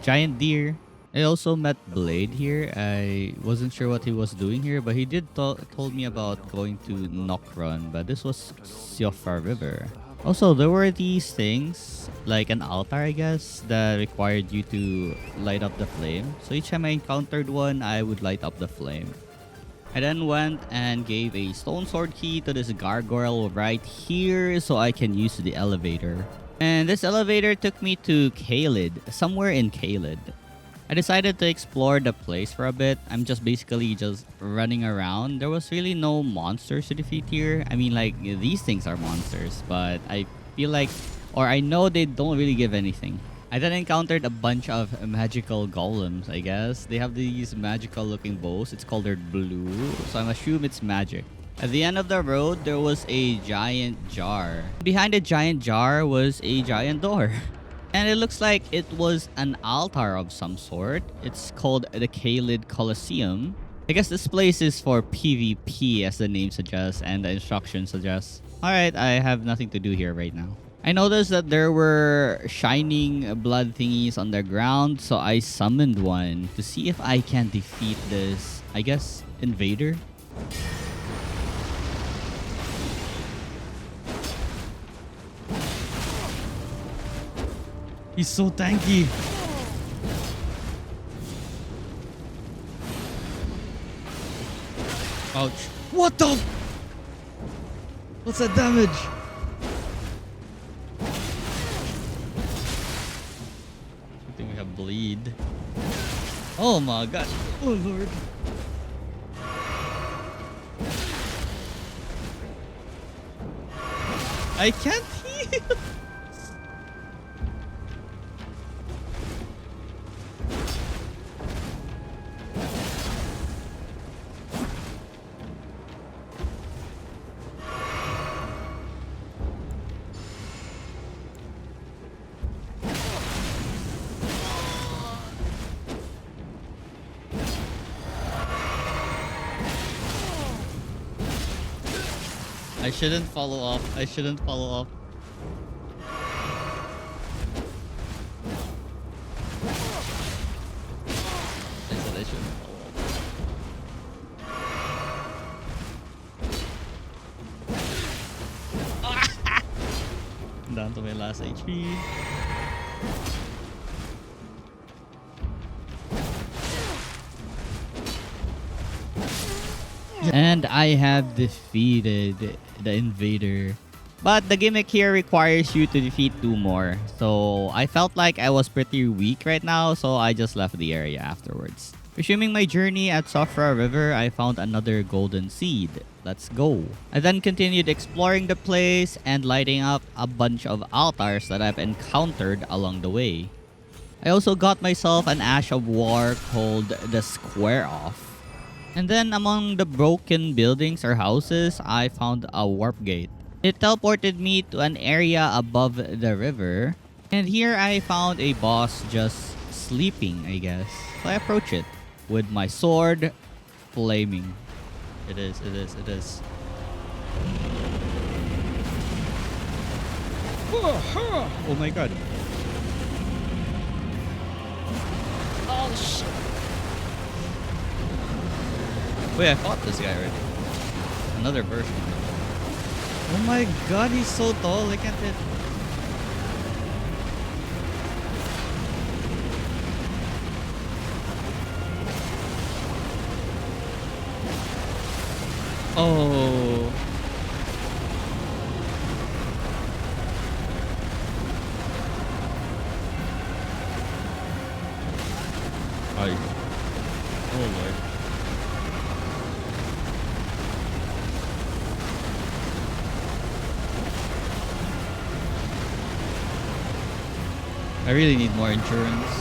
giant deer. I also met Blade here. I wasn't sure what he was doing here, but he did told me about going to Nokron, but this was Siofra River. Also, there were these things, like an altar, I guess, that required you to light up the flame. So each time I encountered one, I would light up the flame. I then went and gave a stone sword key to this gargoyle right here so I can use the elevator. And this elevator took me to Caelid, somewhere in Caelid. I decided to explore the place for a bit. I'm basically just running around. There was really no monsters to defeat here. I mean, like, these things are monsters, but I feel like, or I know they don't really give anything. I then encountered a bunch of magical golems, I guess. They have these magical looking bows. It's colored blue, so I assume it's magic. At the end of the road, there was a giant jar. Behind the giant jar was a giant door. And it looks like it was an altar of some sort. It's called the Caelid Colosseum. I guess this place is for PvP, as the name suggests and the instructions suggest. Alright, I have nothing to do here right now. I noticed that there were shining blood thingies on the ground, so I summoned one to see if I can defeat this, I guess, invader. He's so tanky. Ouch. What the? What's that damage? I think we have bleed. Oh my god. Oh lord. I can't heal. I shouldn't follow up. I shouldn't follow up. I said I shouldn't follow up. I'm down to my last HP. And I have defeated the invader. But the gimmick here requires you to defeat 2 more. So I felt like I was pretty weak right now, so I just left the area afterwards. Resuming my journey at Siofra River, I found another golden seed. Let's go. I then continued exploring the place and lighting up a bunch of altars that I've encountered along the way. I also got myself an Ash of War called the Square Off. And then among the broken buildings or houses, I found a warp gate. It teleported me to an area above the river. And here I found a boss just sleeping, I guess. So I approach it with my sword flaming. It is. Oh my god. Oh shit. Wait, I fought this guy already. Another version. Oh my god, he's so tall. I can't hit. Oh. Ay. Oh lord. I really need more endurance.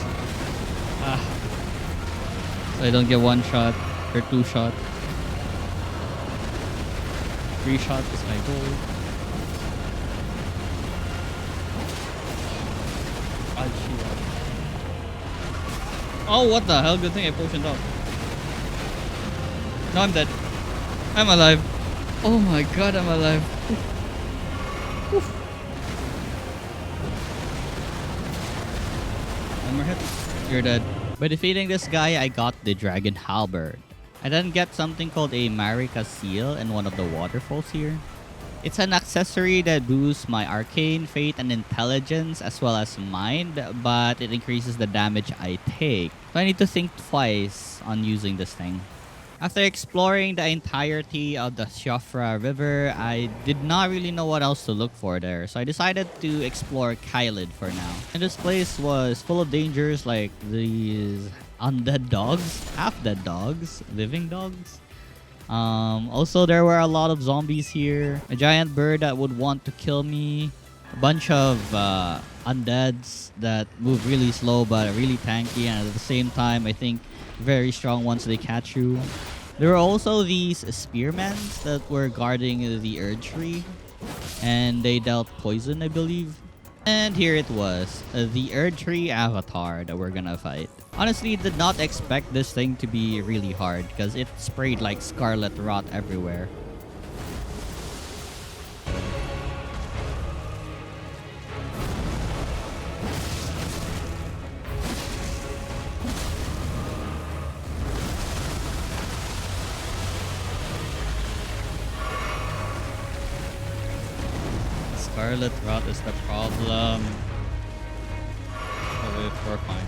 So I don't get 1 shot or 2 shot. 3 shot is my goal. Oh, what the hell? Good thing I potioned up. No, I'm dead. I'm alive. Oh my god, I'm alive. Oof. One more hit. You're dead. By defeating this guy, I got the Dragon Halberd. I then get something called a Marika Seal in one of the waterfalls here. It's an accessory that boosts my arcane, fate, and intelligence as well as mind, but it increases the damage I take. So I need to think twice on using this thing. After exploring the entirety of the Siofra River, I did not really know what else to look for there, so I decided to explore Caelid for now. And this place was full of dangers like these undead dogs, half-dead dogs, living dogs. Also, there were a lot of zombies here. A giant bird that would want to kill me. A bunch of undeads that move really slow but really tanky, and at the same time, I think very strong once they catch you. There were also these spearmen that were guarding the Erd Tree, and they dealt poison, I believe. And here it was, the Erd Tree avatar that we're gonna fight. Honestly, did not expect this thing to be really hard because it sprayed like scarlet rot everywhere. Scarlet rot is the problem. Oh, we're fine.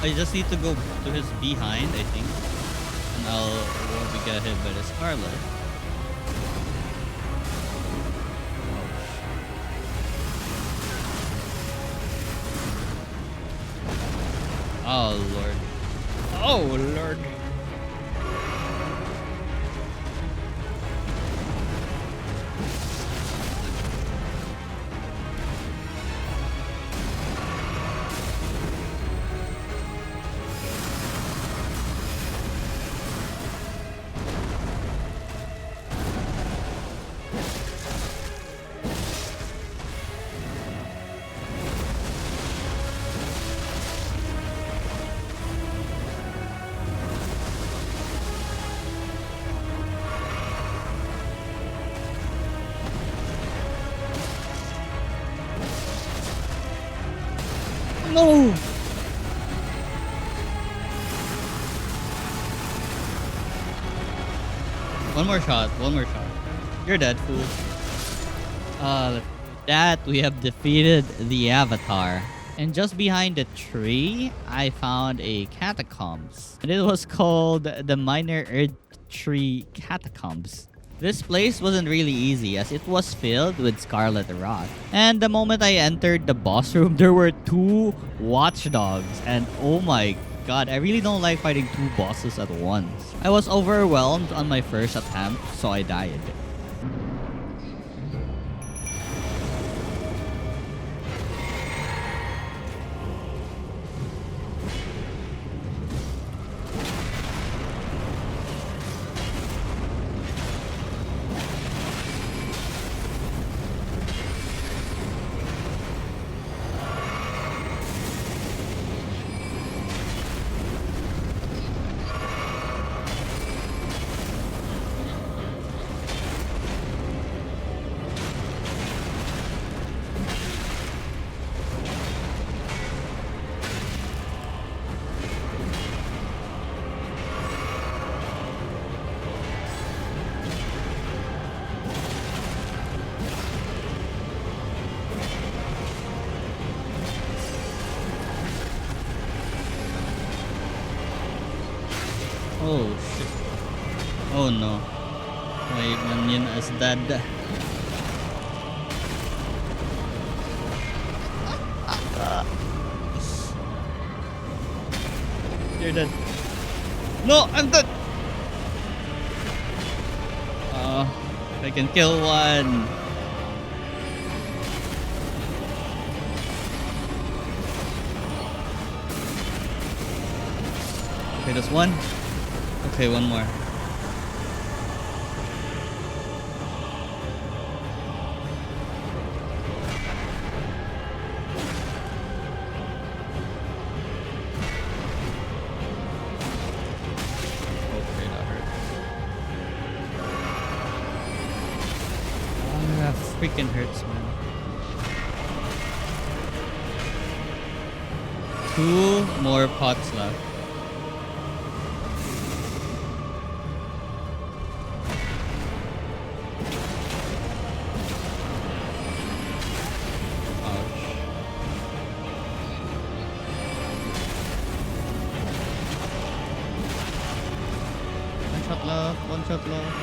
I just need to go to his behind, I think. And won't be get hit by the Scarlet. Oh lord. Oh lord. No! One more shot. One more shot. You're dead, fool. That we have defeated the Avatar. And just behind the tree, I found a catacombs. And it was called the Minor Earth Tree Catacombs. This place wasn't really easy as it was filled with scarlet rot. And the moment I entered the boss room, there were 2 watchdogs. And oh my god, I really don't like fighting 2 bosses at once. I was overwhelmed on my first attempt, so I died. Oh shit. Oh no. My minion is dead. You're dead. No, I'm dead. I can kill one. Okay, that's one. Okay, one more. Okay, that hurt. Oh, that freaking hurts, man. 2 more pots left. One shot left.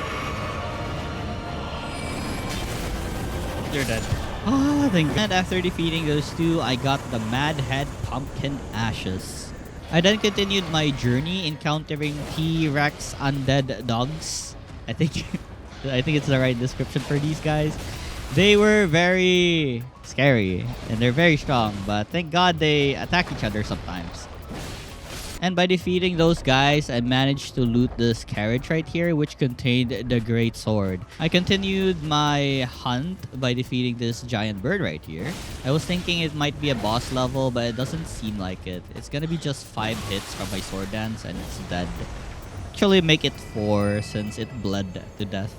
You're dead. Ah, thank God. And after defeating those 2, I got the Mad Head Pumpkin Ashes. I then continued my journey encountering T-Rex undead dogs. I think it's the right description for these guys. They were very scary and they're very strong, but thank God they attack each other sometimes. And by defeating those guys, I managed to loot this carriage right here, which contained the Great Sword. I continued my hunt by defeating this giant bird right here. I was thinking it might be a boss level, but it doesn't seem like it. It's gonna be just 5 hits from my sword dance and it's dead. Actually, make it 4 since it bled to death.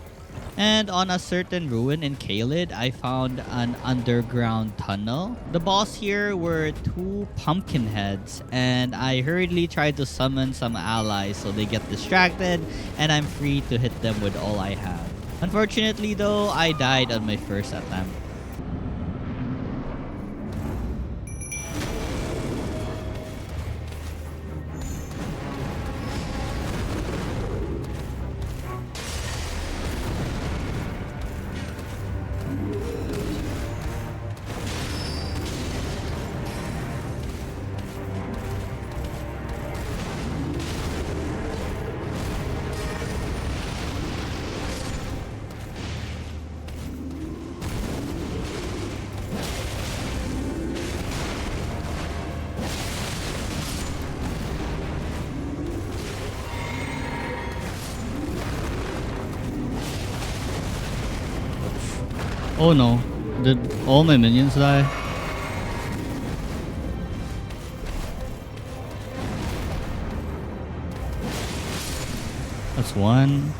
And on a certain ruin in Caelid, I found an underground tunnel. The boss here were 2 pumpkin heads, and I hurriedly tried to summon some allies so they get distracted, and I'm free to hit them with all I have. Unfortunately though, I died on my first attempt. Oh no, did all my minions die? That's one.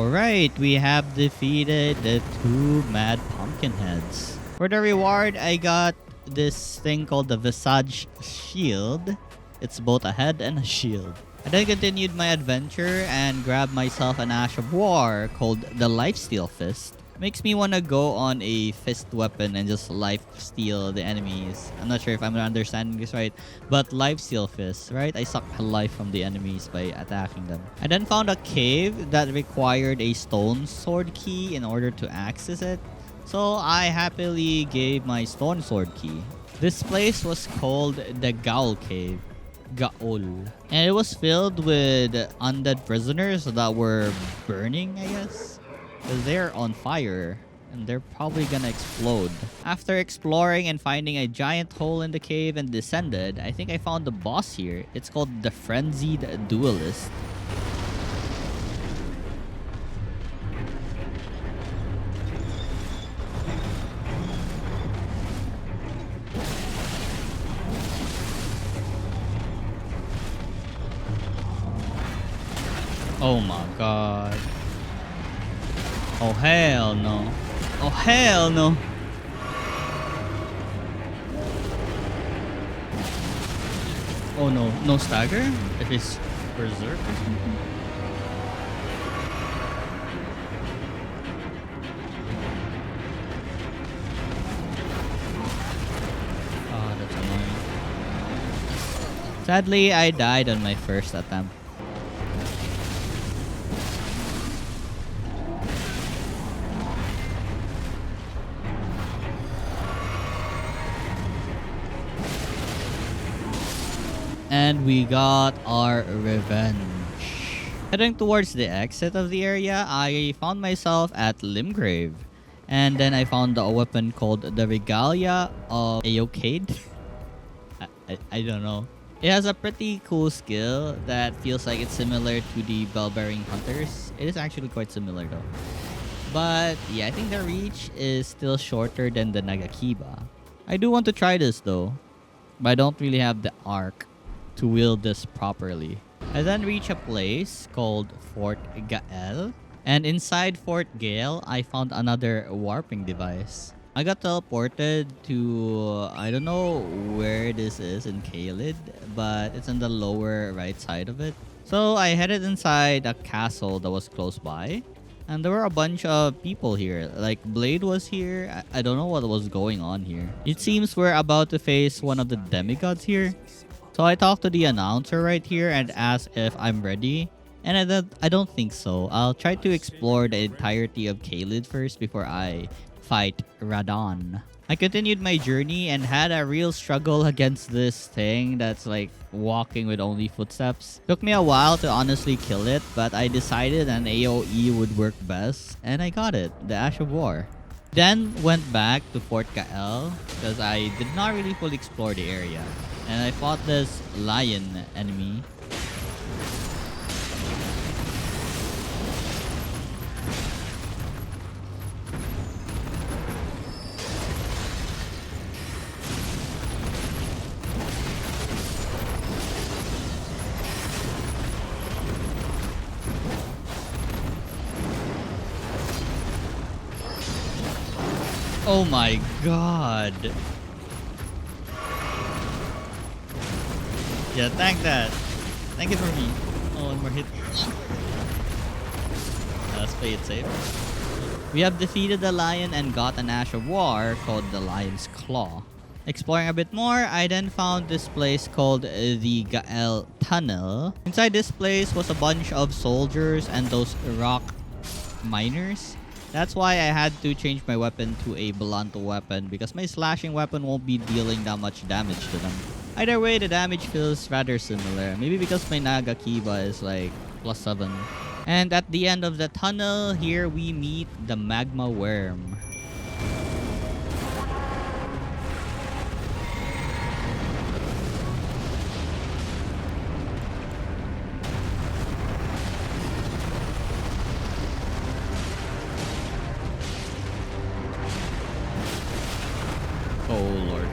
Alright, we have defeated the 2 mad pumpkin heads. For the reward, I got this thing called the Visage Shield. It's both a head and a shield. I then continued my adventure and grabbed myself an Ash of War called the Lifesteal Fist. Makes me want to go on a fist weapon and just lifesteal the enemies. I'm not sure if I'm understanding this right, but lifesteal fist, right? I suck life from the enemies by attacking them. I then found a cave that required a stone sword key in order to access it. So I happily gave my stone sword key. This place was called the Gaol Cave. Gaol. And it was filled with undead prisoners that were burning, I guess. Because they're on fire. And they're probably gonna explode. After exploring and finding a giant hole in the cave and descended, I think I found the boss here. It's called the Frenzied Duelist. Oh my god. Oh hell no. Oh hell no. Oh no. No stagger? If it's berserk or something? Oh, that's annoying. Sadly, I died on my first attempt. And we got our revenge. Heading towards the exit of the area, I found myself at Limgrave. And then I found a weapon called the Regalia of Caelid. I don't know. It has a pretty cool skill that feels like it's similar to the bell-bearing hunters. It is actually quite similar though. But yeah, I think the reach is still shorter than the Nagakiba. I do want to try this though, but I don't really have the arc to wield this properly. I then reach a place called Fort Gael, and inside Fort Gael, I found another warping device. I got teleported to, I don't know where this is in Caelid, but it's on the lower right side of it. So I headed inside a castle that was close by, and there were a bunch of people here. Like Blade was here. I don't know what was going on here. It seems we're about to face one of the demigods here. So I talked to the announcer right here and asked if I'm ready. And I don't think so. I'll try to explore the entirety of Caelid first before I fight Radahn. I continued my journey and had a real struggle against this thing that's like walking with only footsteps. Took me a while to honestly kill it, but I decided an AoE would work best, and I got it, the Ash of War. Then went back to Fort Gael because I did not really fully explore the area. And I fought this lion enemy. Oh my god. Yeah, thank that. Thank it for me. Oh, one more hit. Let's play it safe. We have defeated the lion and got an Ash of War called the Lion's Claw. Exploring a bit more, I then found this place called the Gael Tunnel. Inside this place was a bunch of soldiers and those rock miners. That's why I had to change my weapon to a blunt weapon because my slashing weapon won't be dealing that much damage to them. Either way, the damage feels rather similar. Maybe because my Nagakiba is like +7. And at the end of the tunnel, here we meet the Magma Worm. Oh lord.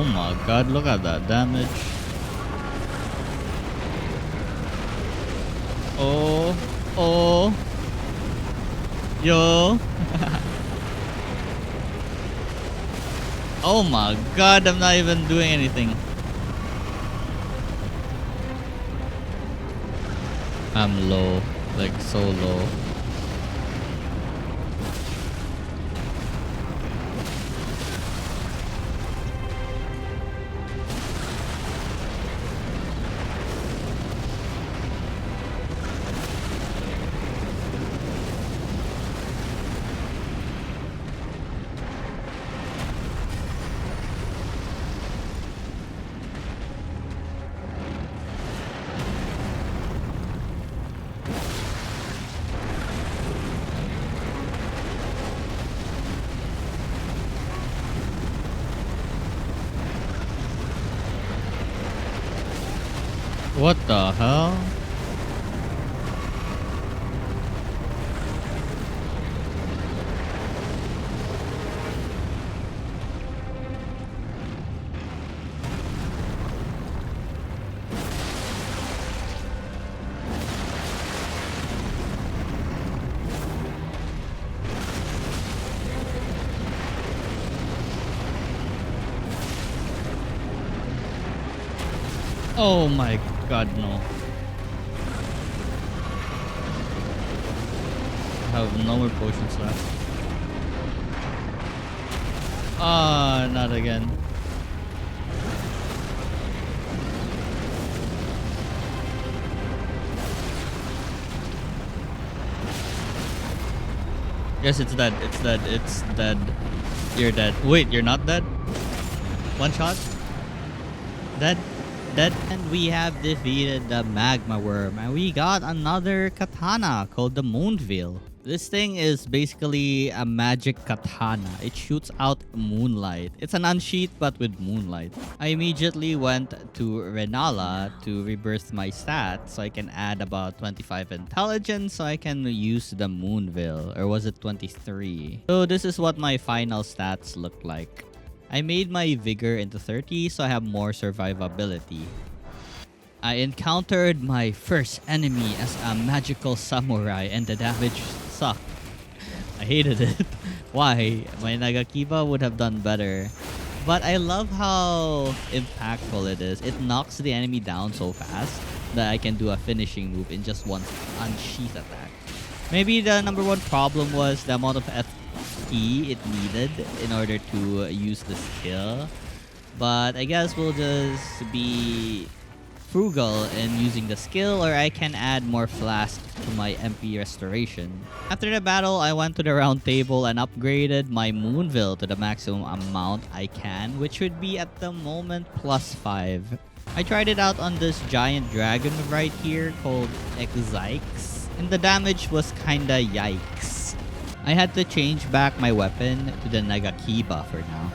my god, look at that damage. Oh, oh. Yo. Oh my god, I'm not even doing anything. I'm low, like so low. What the hell? Oh my god, no. I have no more potions left. Ah, not again. Yes, it's dead. It's dead. It's dead. You're dead. Wait, you're not dead? One shot? Dead? Dead? And we have defeated the magma worm. And we got another katana called the Moonveil. This thing is basically a magic katana. It shoots out moonlight. It's an unsheath but with moonlight. I immediately went to Rennala to rebirth my stats so I can add about 25 intelligence so I can use the Moonveil. Or was it 23? So this is what my final stats look like. I made my vigor into 30 so I have more survivability. I encountered my first enemy as a magical samurai and the damage sucked. I hated it. Why? My Nagakiba would have done better. But I love how impactful it is. It knocks the enemy down so fast that I can do a finishing move in just one unsheath attack. Maybe the number one problem was the amount of FP it needed in order to use the skill. But I guess we'll just be frugal in using the skill, or I can add more flask to my MP restoration. After the battle, I went to the Roundtable and upgraded my Moonveil to the maximum amount I can, which would be at the moment +5. I tried it out on this giant dragon right here called Exykes, and the damage was kinda yikes. I had to change back my weapon to the Nagakiba for now.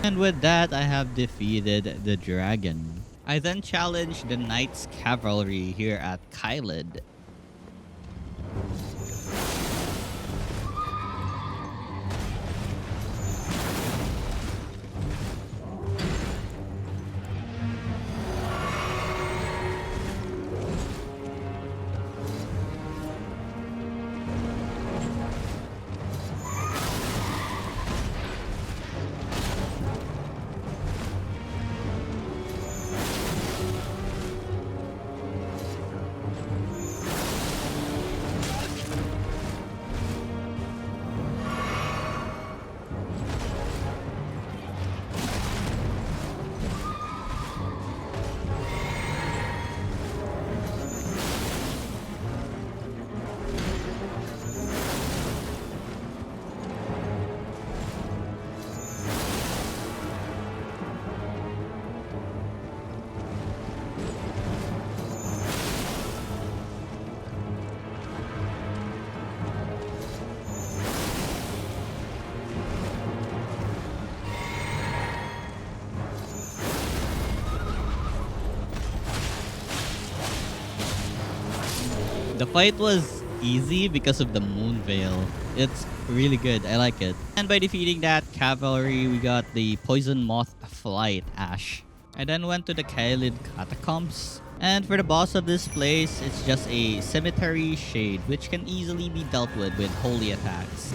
And with that, I have defeated the dragon. I then challenged the Knights Cavalry here at Caelid. The fight was easy because of the moon veil. It's really good. I like it. And by defeating that cavalry, we got the poison moth flight ash. I then went to the Caelid catacombs. And for the boss of this place, it's just a cemetery shade, which can easily be dealt with holy attacks.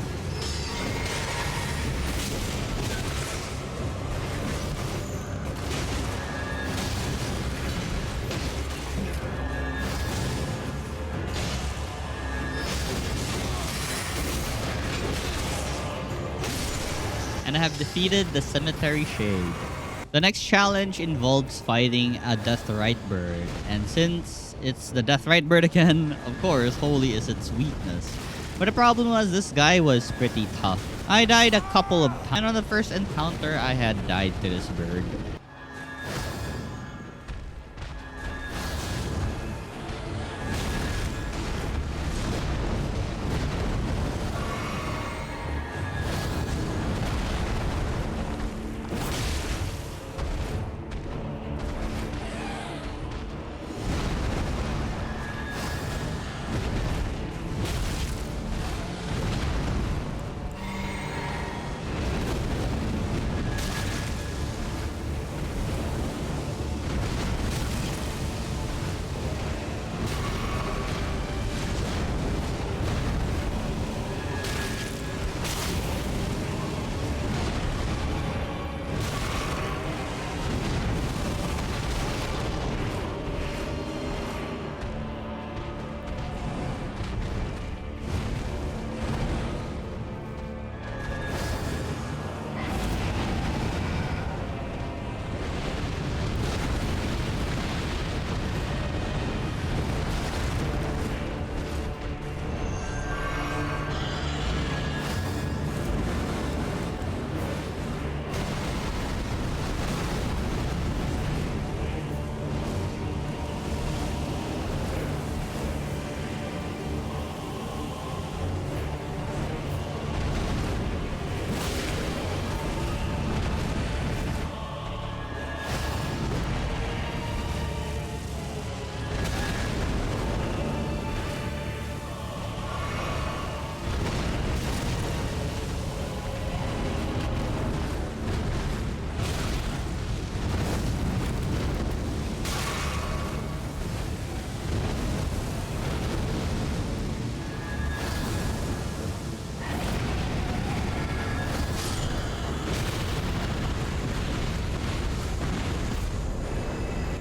And I have defeated the Cemetery Shade. The next challenge involves fighting a Deathrite bird, and since it's the Deathrite bird again, of course, holy is its weakness. But the problem was this guy was pretty tough. I died a couple of times, and on the first encounter, I had died to this bird.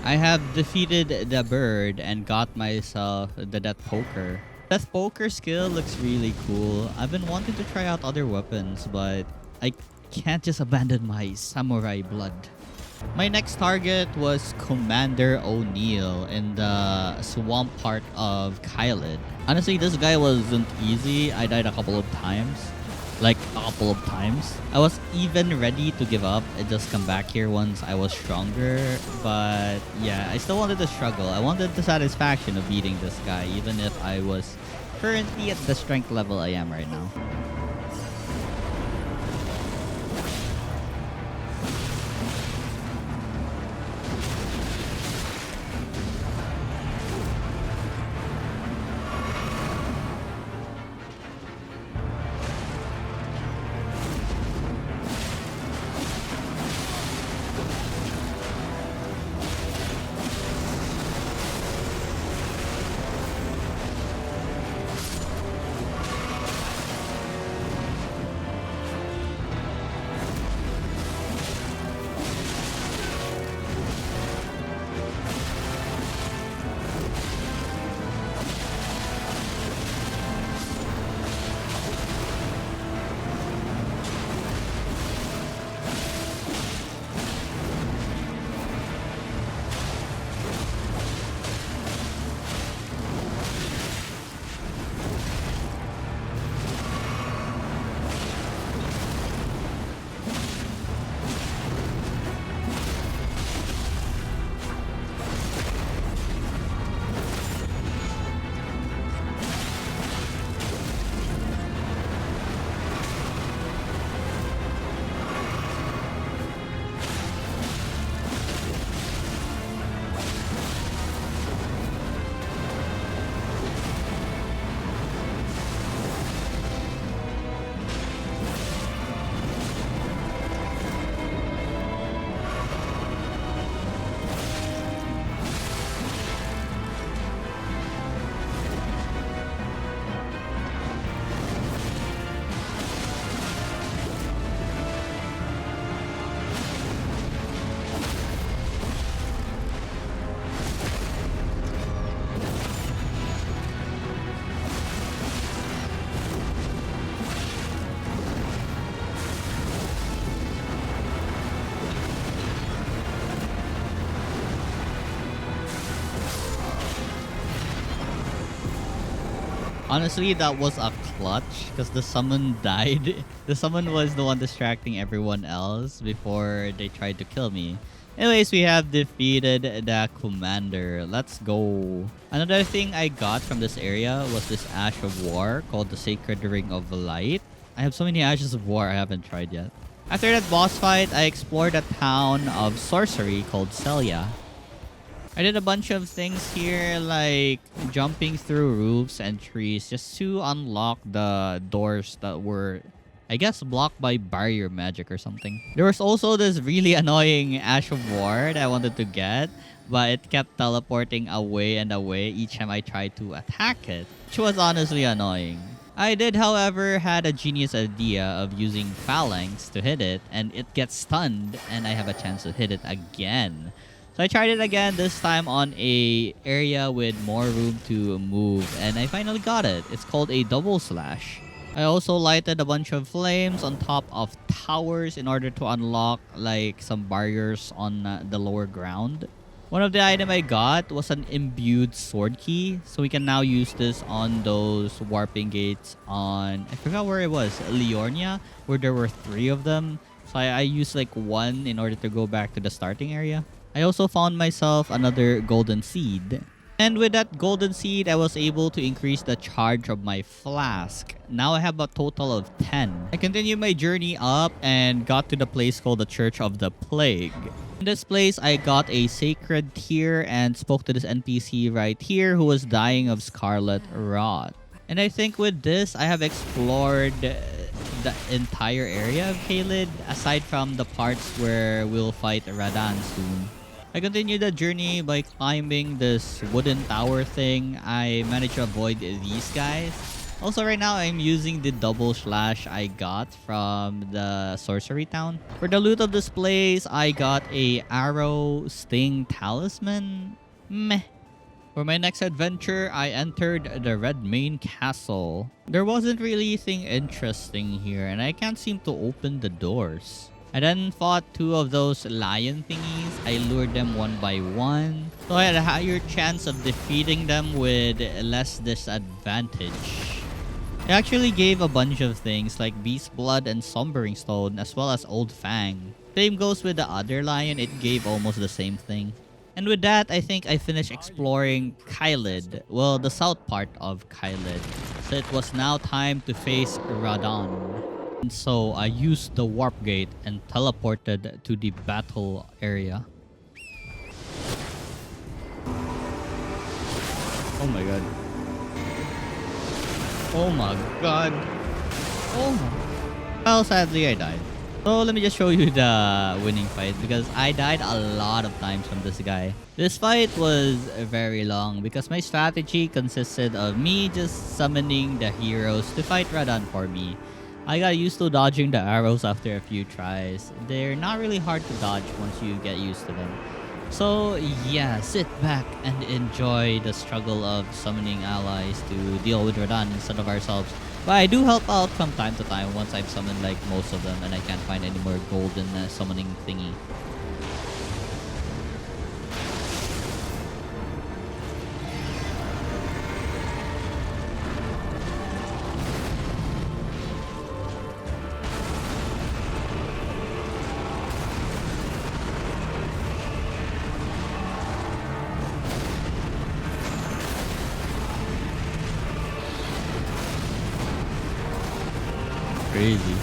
I have defeated the bird and got myself the Death Poker. Death Poker skill looks really cool. I've been wanting to try out other weapons, but I can't just abandon my samurai blood. My next target was Commander O'Neill in the swamp part of Caelid. Honestly, this guy wasn't easy. I died a couple of times. I was even ready to give up and just come back here once I was stronger. But yeah, I still wanted to struggle. I wanted the satisfaction of beating this guy, even if I was currently at the strength level I am right now. Honestly, that was a clutch because the summon died. The summon was the one distracting everyone else before they tried to kill me. Anyways, we have defeated the commander. Let's go. Another thing I got from this area was this Ash of War called the Sacred Ring of Light. I have so many Ashes of War I haven't tried yet. After that boss fight, I explored a town of sorcery called Celia. I did a bunch of things here like jumping through roofs and trees just to unlock the doors that were, I guess, blocked by barrier magic or something. There was also this really annoying Ash of War that I wanted to get, but it kept teleporting away and away each time I tried to attack it, which was honestly annoying. I did, however, had a genius idea of using phalanx to hit it, and it gets stunned, and I have a chance to hit it again. So I tried it again, this time on a area with more room to move, and I finally got it. It's called a double slash. I also lighted a bunch of flames on top of towers in order to unlock like some barriers on the lower ground. One of the items I got was an imbued sword key, so we can now use this on those warping gates on, I forgot where it was, Leonia, where there were 3 of them. So I used like 1 in order to go back to the starting area. I also found myself another golden seed. And with that golden seed, I was able to increase the charge of my flask. Now I have a total of 10. I continued my journey up and got to the place called the Church of the Plague. In this place, I got a sacred tear and spoke to this NPC right here who was dying of scarlet rot. And I think with this, I have explored the entire area of Caelid, aside from the parts where we'll fight Radahn soon. I continued the journey by climbing this wooden tower thing. I managed to avoid these guys. Also, right now, I'm using the double slash I got from the sorcery town. For the loot of this place, I got a arrow sting talisman. Meh. For my next adventure, I entered the Red Main Castle. There wasn't really anything interesting here, and I can't seem to open the doors. I then fought 2 of those lion thingies. I lured them one by one, so I had a higher chance of defeating them with less disadvantage. It actually gave a bunch of things like Beast Blood and Sombering Stone, as well as Old Fang. Same goes with the other lion, it gave almost the same thing. And with that, I think I finished exploring Caelid. Well, the south part of Caelid. So it was now time to face Radahn. And so I used the warp gate and teleported to the battle area. Oh my god. Oh my god. Oh my. Well, sadly I died. So let me just show you the winning fight because I died a lot of times from this guy. This fight was very long because my strategy consisted of me just summoning the heroes to fight Radahn for me. I got used to dodging the arrows after a few tries. They're not really hard to dodge once you get used to them. So yeah, sit back and enjoy the struggle of summoning allies to deal with Radahn instead of ourselves. But I do help out from time to time once I've summoned like most of them and I can't find any more golden summoning thingy. Crazy.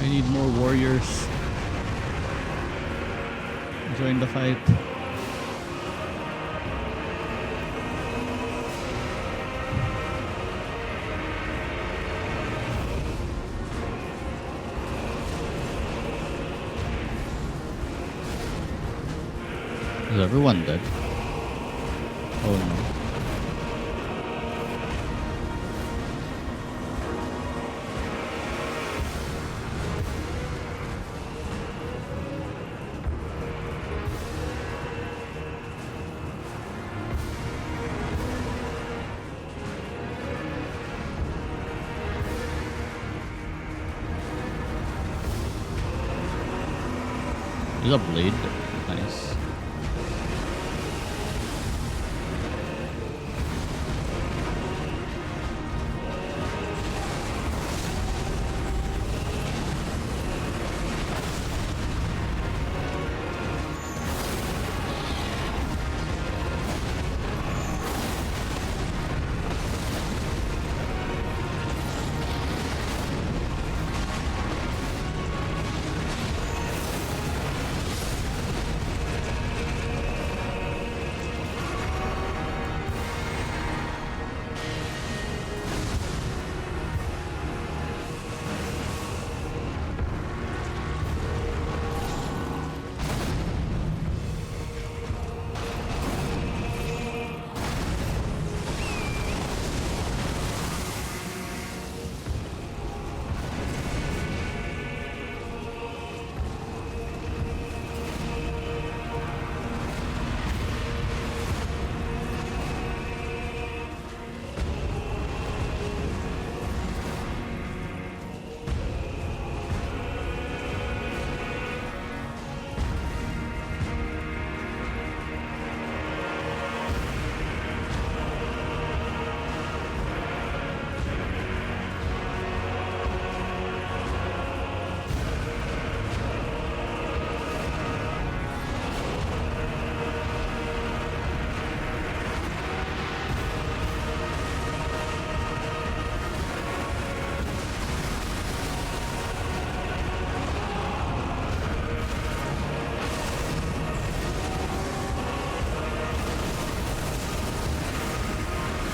I need more warriors. Join the fight. Is everyone dead? Oh no. There's a blade. Nice.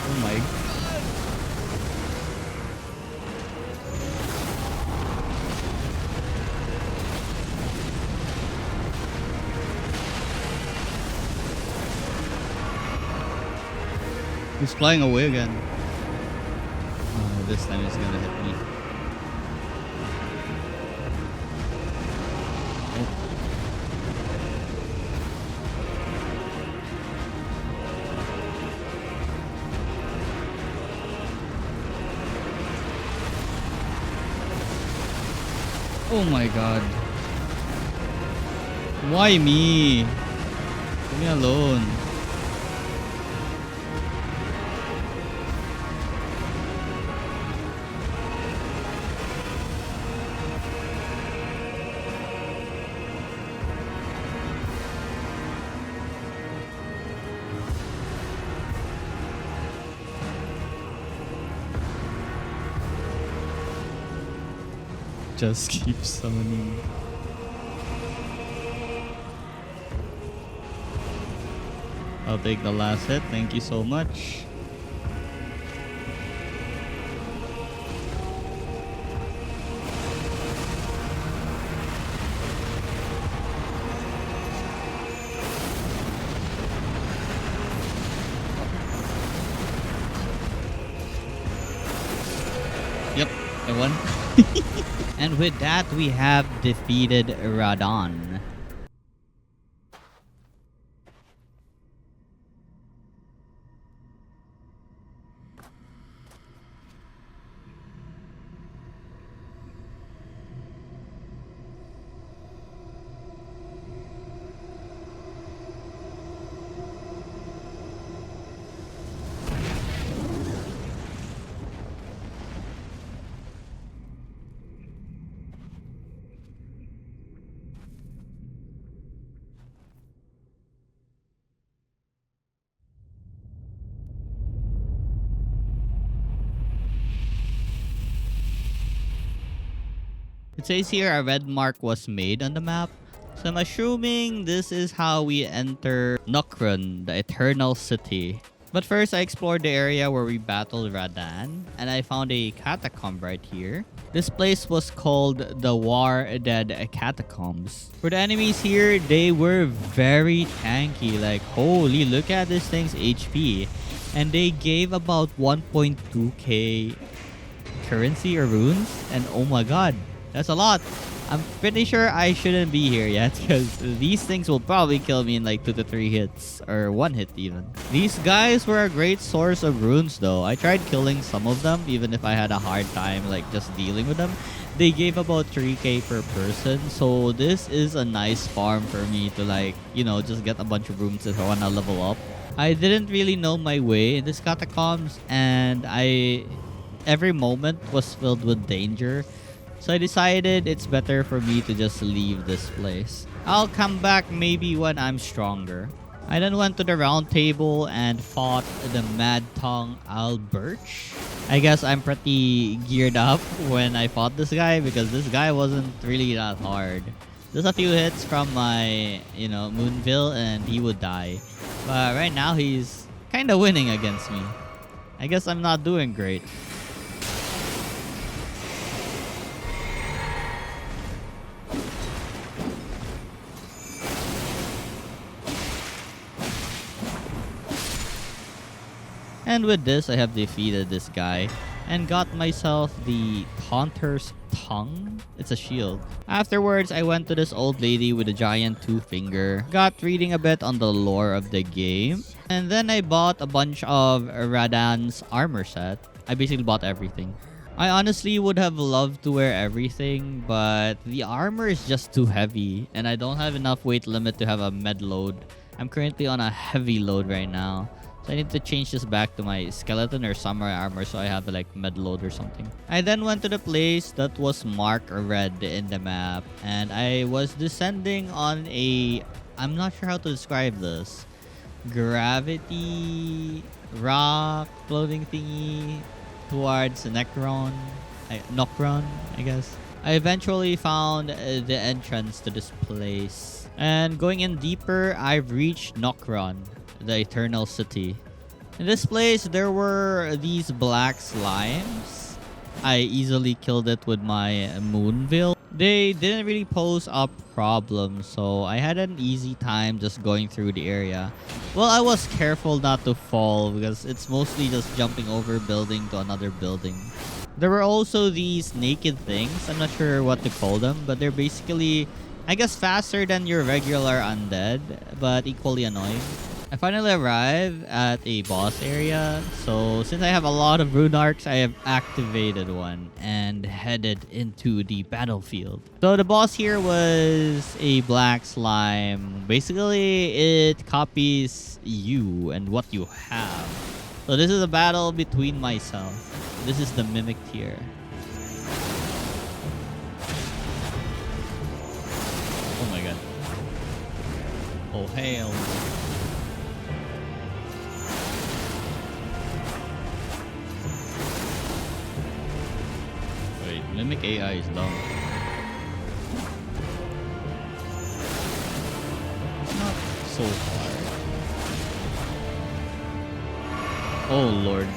Oh my god. He's flying away again. Oh, this time he's gonna hit me. Oh my god. Why me? Leave me alone. Just keep summoning. I'll take the last hit. Thank you so much. Yep, I won. And with that, we have defeated Radahn. It says here a red mark was made on the map. So I'm assuming this is how we enter Nokron, the Eternal City. But first, I explored the area where we battled Radahn, and I found a catacomb right here. This place was called the War Dead Catacombs. For the enemies here, they were very tanky. Like, holy, look at this thing's HP. And they gave about 1.2k currency or runes. And oh my god, that's a lot. I'm pretty sure I shouldn't be here yet because these things will probably kill me in like 2 to 3 hits or 1 hit even. These guys were a great source of runes though. I tried killing some of them even if I had a hard time like just dealing with them. They gave about 3k per person, so this is a nice farm for me to like, you know, just get a bunch of runes if I want to level up. I didn't really know my way in this catacombs and every moment was filled with danger. So I decided it's better for me to just leave this place. I'll come back maybe when I'm stronger. I then went to the Roundtable and fought the Mad Tongue Albirch. I guess I'm pretty geared up when I fought this guy because this guy wasn't really that hard. Just a few hits from my, you know, Moonville and he would die. But right now he's kind of winning against me. I guess I'm not doing great. And with this, I have defeated this guy and got myself the Taunter's Tongue. It's a shield. Afterwards, I went to this old lady with a giant 2-finger. Got reading a bit on the lore of the game. And then I bought a bunch of Radahn's armor set. I basically bought everything. I honestly would have loved to wear everything, but the armor is just too heavy. And I don't have enough weight limit to have a med load. I'm currently on a heavy load right now. So I need to change this back to my skeleton or samurai armor so I have like med load or something. I then went to the place that was marked red in the map. And I was descending on a... I'm not sure how to describe this. Gravity rock floating thingy towards Nokron, I guess. I eventually found the entrance to this place. And going in deeper, I've reached Nokron, the Eternal City. In this place, there were these black slimes. I easily killed it with my Moonville. They didn't really pose a problem, so I had an easy time just going through the area. Well, I was careful not to fall because it's mostly just jumping over building to another building. There were also these naked things. I'm not sure what to call them, but they're basically, I guess, faster than your regular undead, but equally annoying. I finally arrived at a boss area, so since I have a lot of rune arcs, I have activated one and headed into the battlefield. So the boss here was a black slime. Basically, it copies you and what you have. So this is a battle between myself. This is the mimic tier. Oh my god. Oh hell. Mimic AI is dumb. It's not so hard. Oh lord.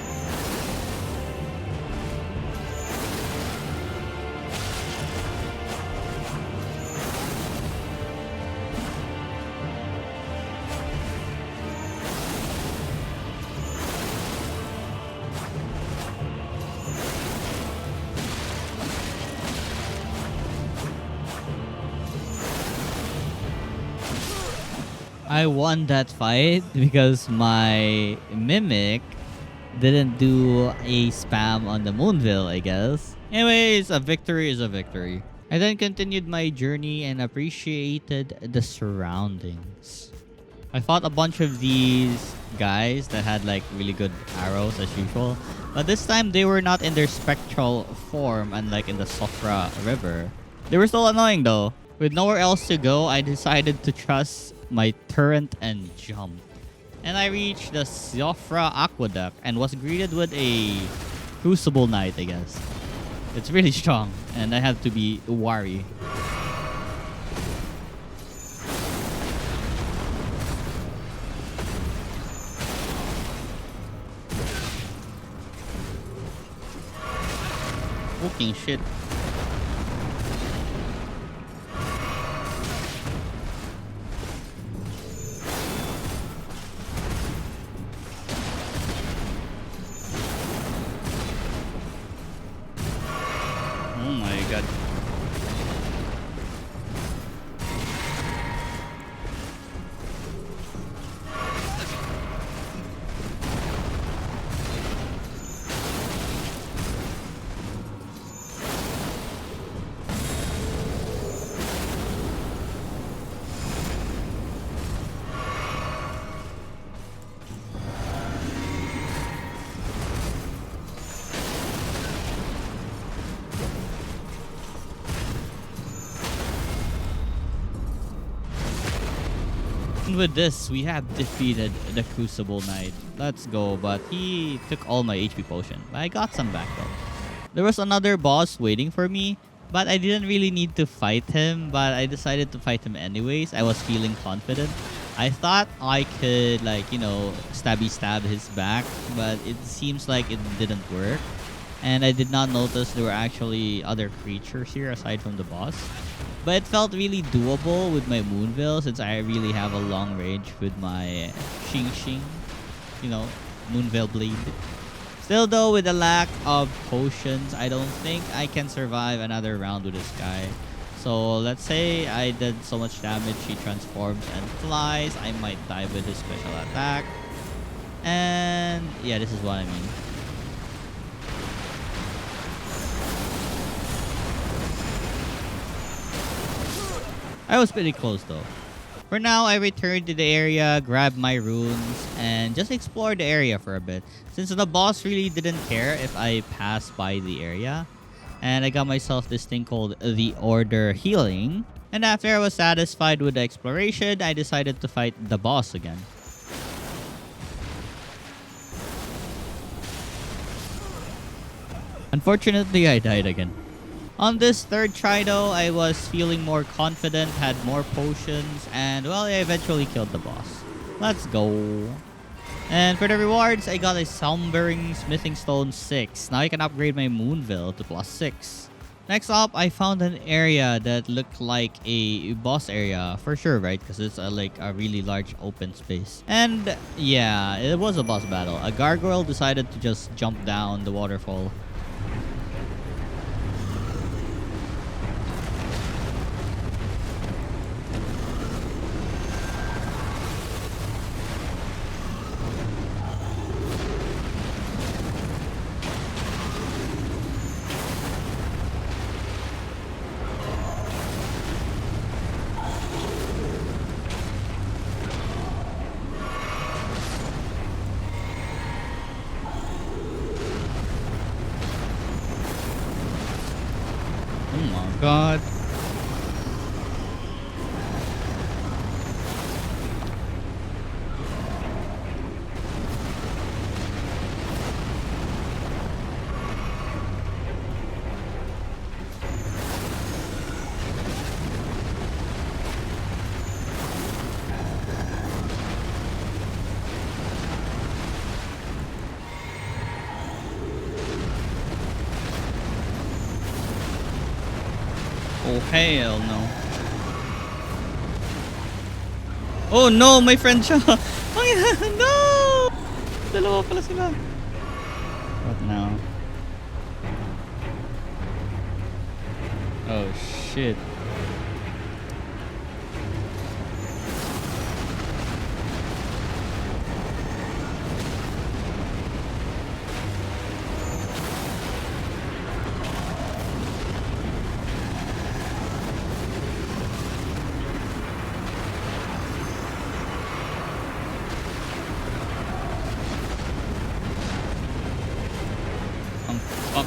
I won that fight because my mimic didn't do a spam on the Moonville, I guess. Anyways, a victory is a victory. I then continued my journey and appreciated the surroundings. I fought a bunch of these guys that had like really good arrows as usual. But this time they were not in their spectral form unlike in the Siofra River. They were still annoying though. With nowhere else to go, I decided to trust my turret and jump. And I reached the Siofra Aqueduct and was greeted with a Crucible Knight, I guess. It's really strong and I have to be wary. fucking shit. Oh my god. And with this, we have defeated the Crucible Knight. Let's go, but he took all my HP potion. But I got some back though. There was another boss waiting for me, but I didn't really need to fight him, but I decided to fight him anyways. I was feeling confident. I thought I could, like, you know, stab his back, but it seems like it didn't work. And I did not notice there were actually other creatures here aside from the boss. But it felt really doable with my Moonveil since I really have a long range with my Xing, you know, Moonveil Blade. Still though, with the lack of potions, I don't think I can survive another round with this guy. So let's say I did so much damage, he transforms and flies. I might die with his special attack. And yeah, this is what I mean. I was pretty close though. For now, I returned to the area, grabbed my runes, and just explored the area for a bit. Since the boss really didn't care if I passed by the area. And I got myself this thing called the Order Healing. And after I was satisfied with the exploration, I decided to fight the boss again. Unfortunately, I died again. On this third try though, I was feeling more confident, had more potions, and well, I eventually killed the boss. Let's go. And for the rewards, I got a Sombering Smithing Stone 6. Now I can upgrade my Moonveil to +6. Next up, I found an area that looked like a boss area for sure, right? Because it's like a really large open space. And yeah, it was a boss battle. A gargoyle decided to just jump down the waterfall. Oh my god. Oh, hell no. Oh no, my friend siya. No! Dalawa pala sila. What now? Oh shit. Fuck.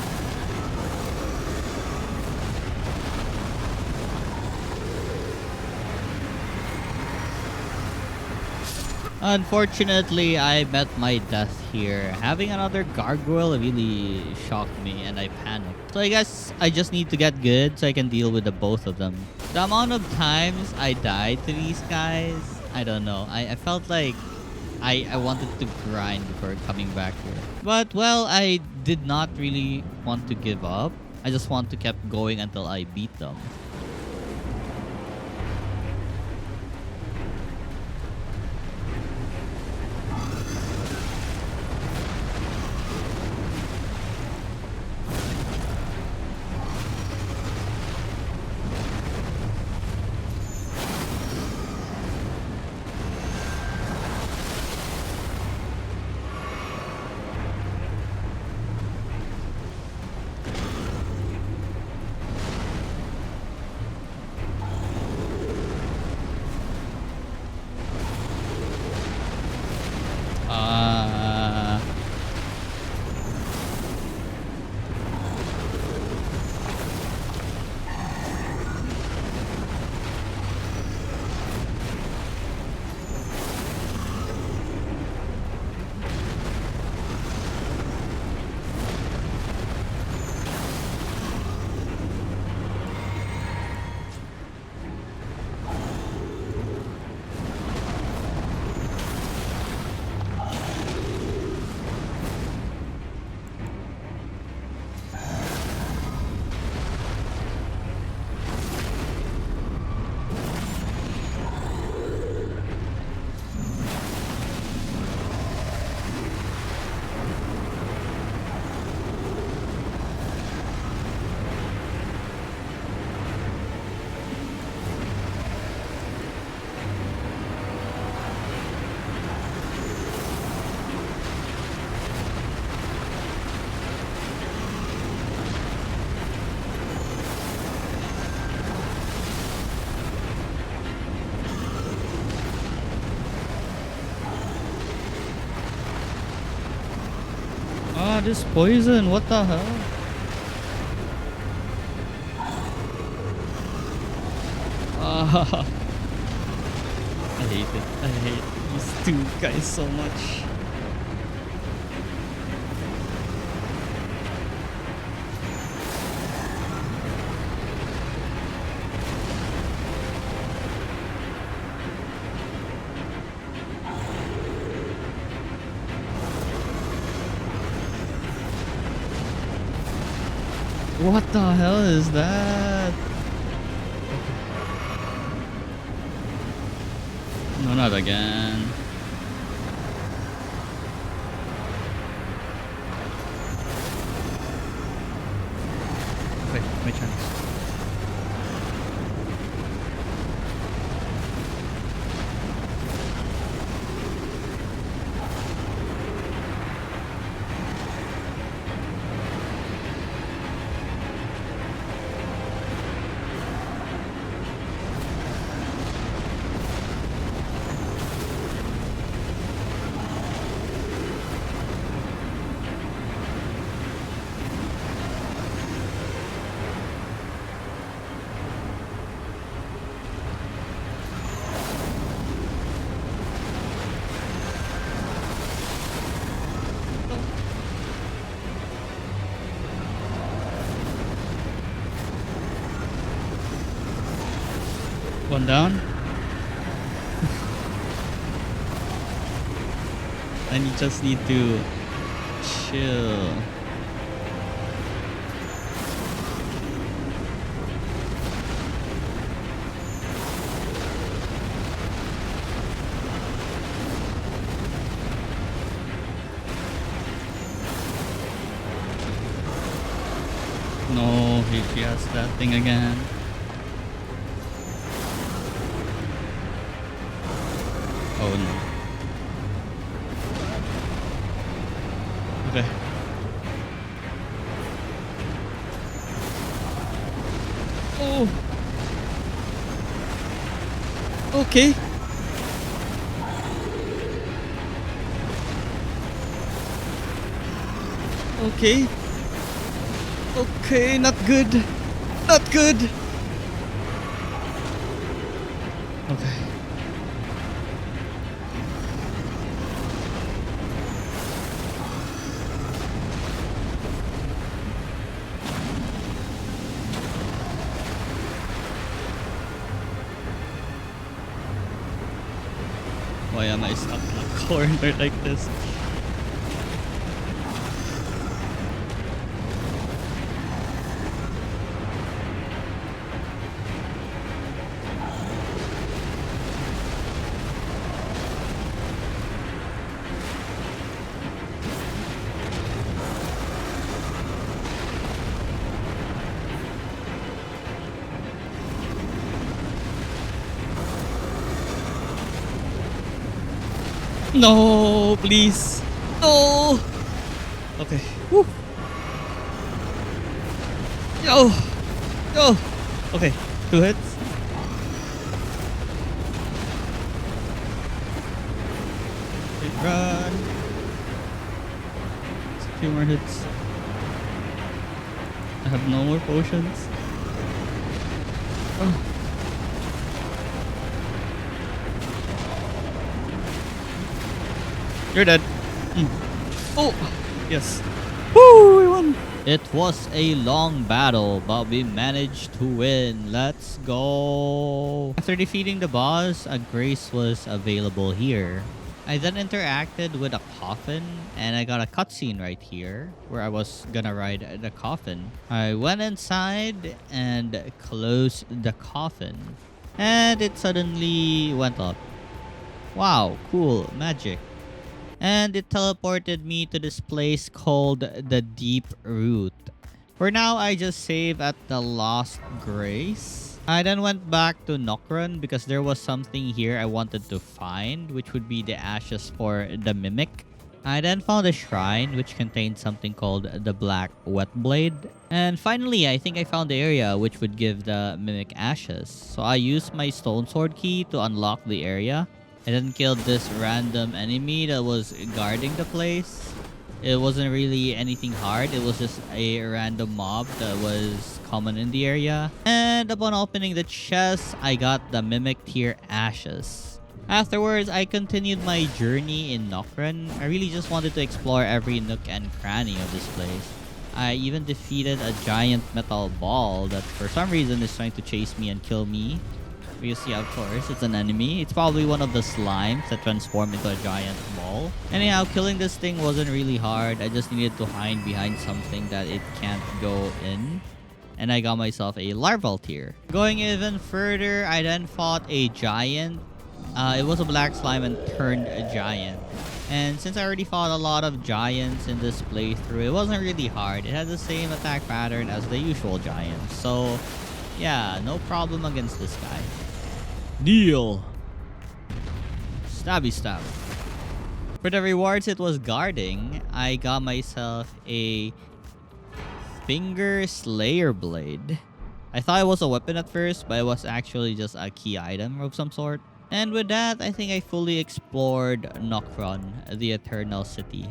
Unfortunately, I met my death here. Having another gargoyle really shocked me and I panicked. So I guess I just need to get good so I can deal with the both of them. The amount of times I died to these guys, I don't know. I felt like I wanted to grind before coming back here. But well, I did not really want to give up. I just want to keep going until I beat them. This poison, what the hell? I hate it. I hate these two guys so much. What the hell is that? No, not again. Wait, my chance. One down. And you just need to chill. No, he has that thing again. Oh no. Okay. Oh. Okay. Okay. Okay, not good. Not good. Okay. Why am I stuck in a corner like this? No, please. No. Okay. Woo. Yo. Yo. Okay. 2 hits. Okay, run. Just a few more hits. I have no more potions. Oh. You're dead. Oh, yes. Woo, we won. It was a long battle, but we managed to win. Let's go. After defeating the boss, a grace was available here. I then interacted with a coffin, and I got a cutscene right here where I was gonna ride the coffin. I went inside and closed the coffin, and it suddenly went up. Wow, cool, magic. And it teleported me to this place called the Deep Root. For now, I just save at the Lost Grace. I then went back to Nokron because there was something here I wanted to find, which would be the ashes for the Mimic. I then found a shrine which contained something called the Black Wet Blade. And finally, I think I found the area which would give the Mimic ashes. So I used my Stone Sword key to unlock the area. I then killed this random enemy that was guarding the place. It wasn't really anything hard. It was just a random mob that was common in the area. And upon opening the chest, I got the Mimic Tier Ashes. Afterwards, I continued my journey in Nokron. I really just wanted to explore every nook and cranny of this place. I even defeated a giant metal ball that for some reason is trying to chase me and kill me. Because yeah, of course, it's an enemy. It's probably one of the slimes that transform into a giant ball. Anyhow, killing this thing wasn't really hard. I just needed to hide behind something that it can't go in. And I got myself a larval tier. Going even further, I then fought a giant. It was a black slime and turned a giant. And since I already fought a lot of giants in this playthrough, it wasn't really hard. It had the same attack pattern as the usual giants. So yeah, no problem against this guy. Deal. Stabby stab. For the rewards it was guarding, I got myself a Finger Slayer Blade. I thought it was a weapon at first, but it was actually just a key item of some sort. And with that, I think I fully explored Nokron, the Eternal City.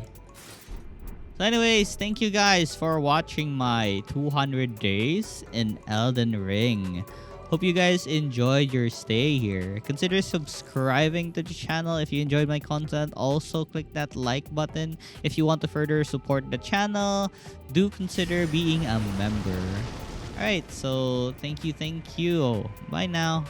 So anyways, thank you guys for watching my 200 days in Elden Ring. Hope you guys enjoyed your stay here. Consider subscribing to the channel if you enjoyed my content. Also, click that like button if you want to further support the channel. Do consider being a member. Alright, so thank you. Bye now.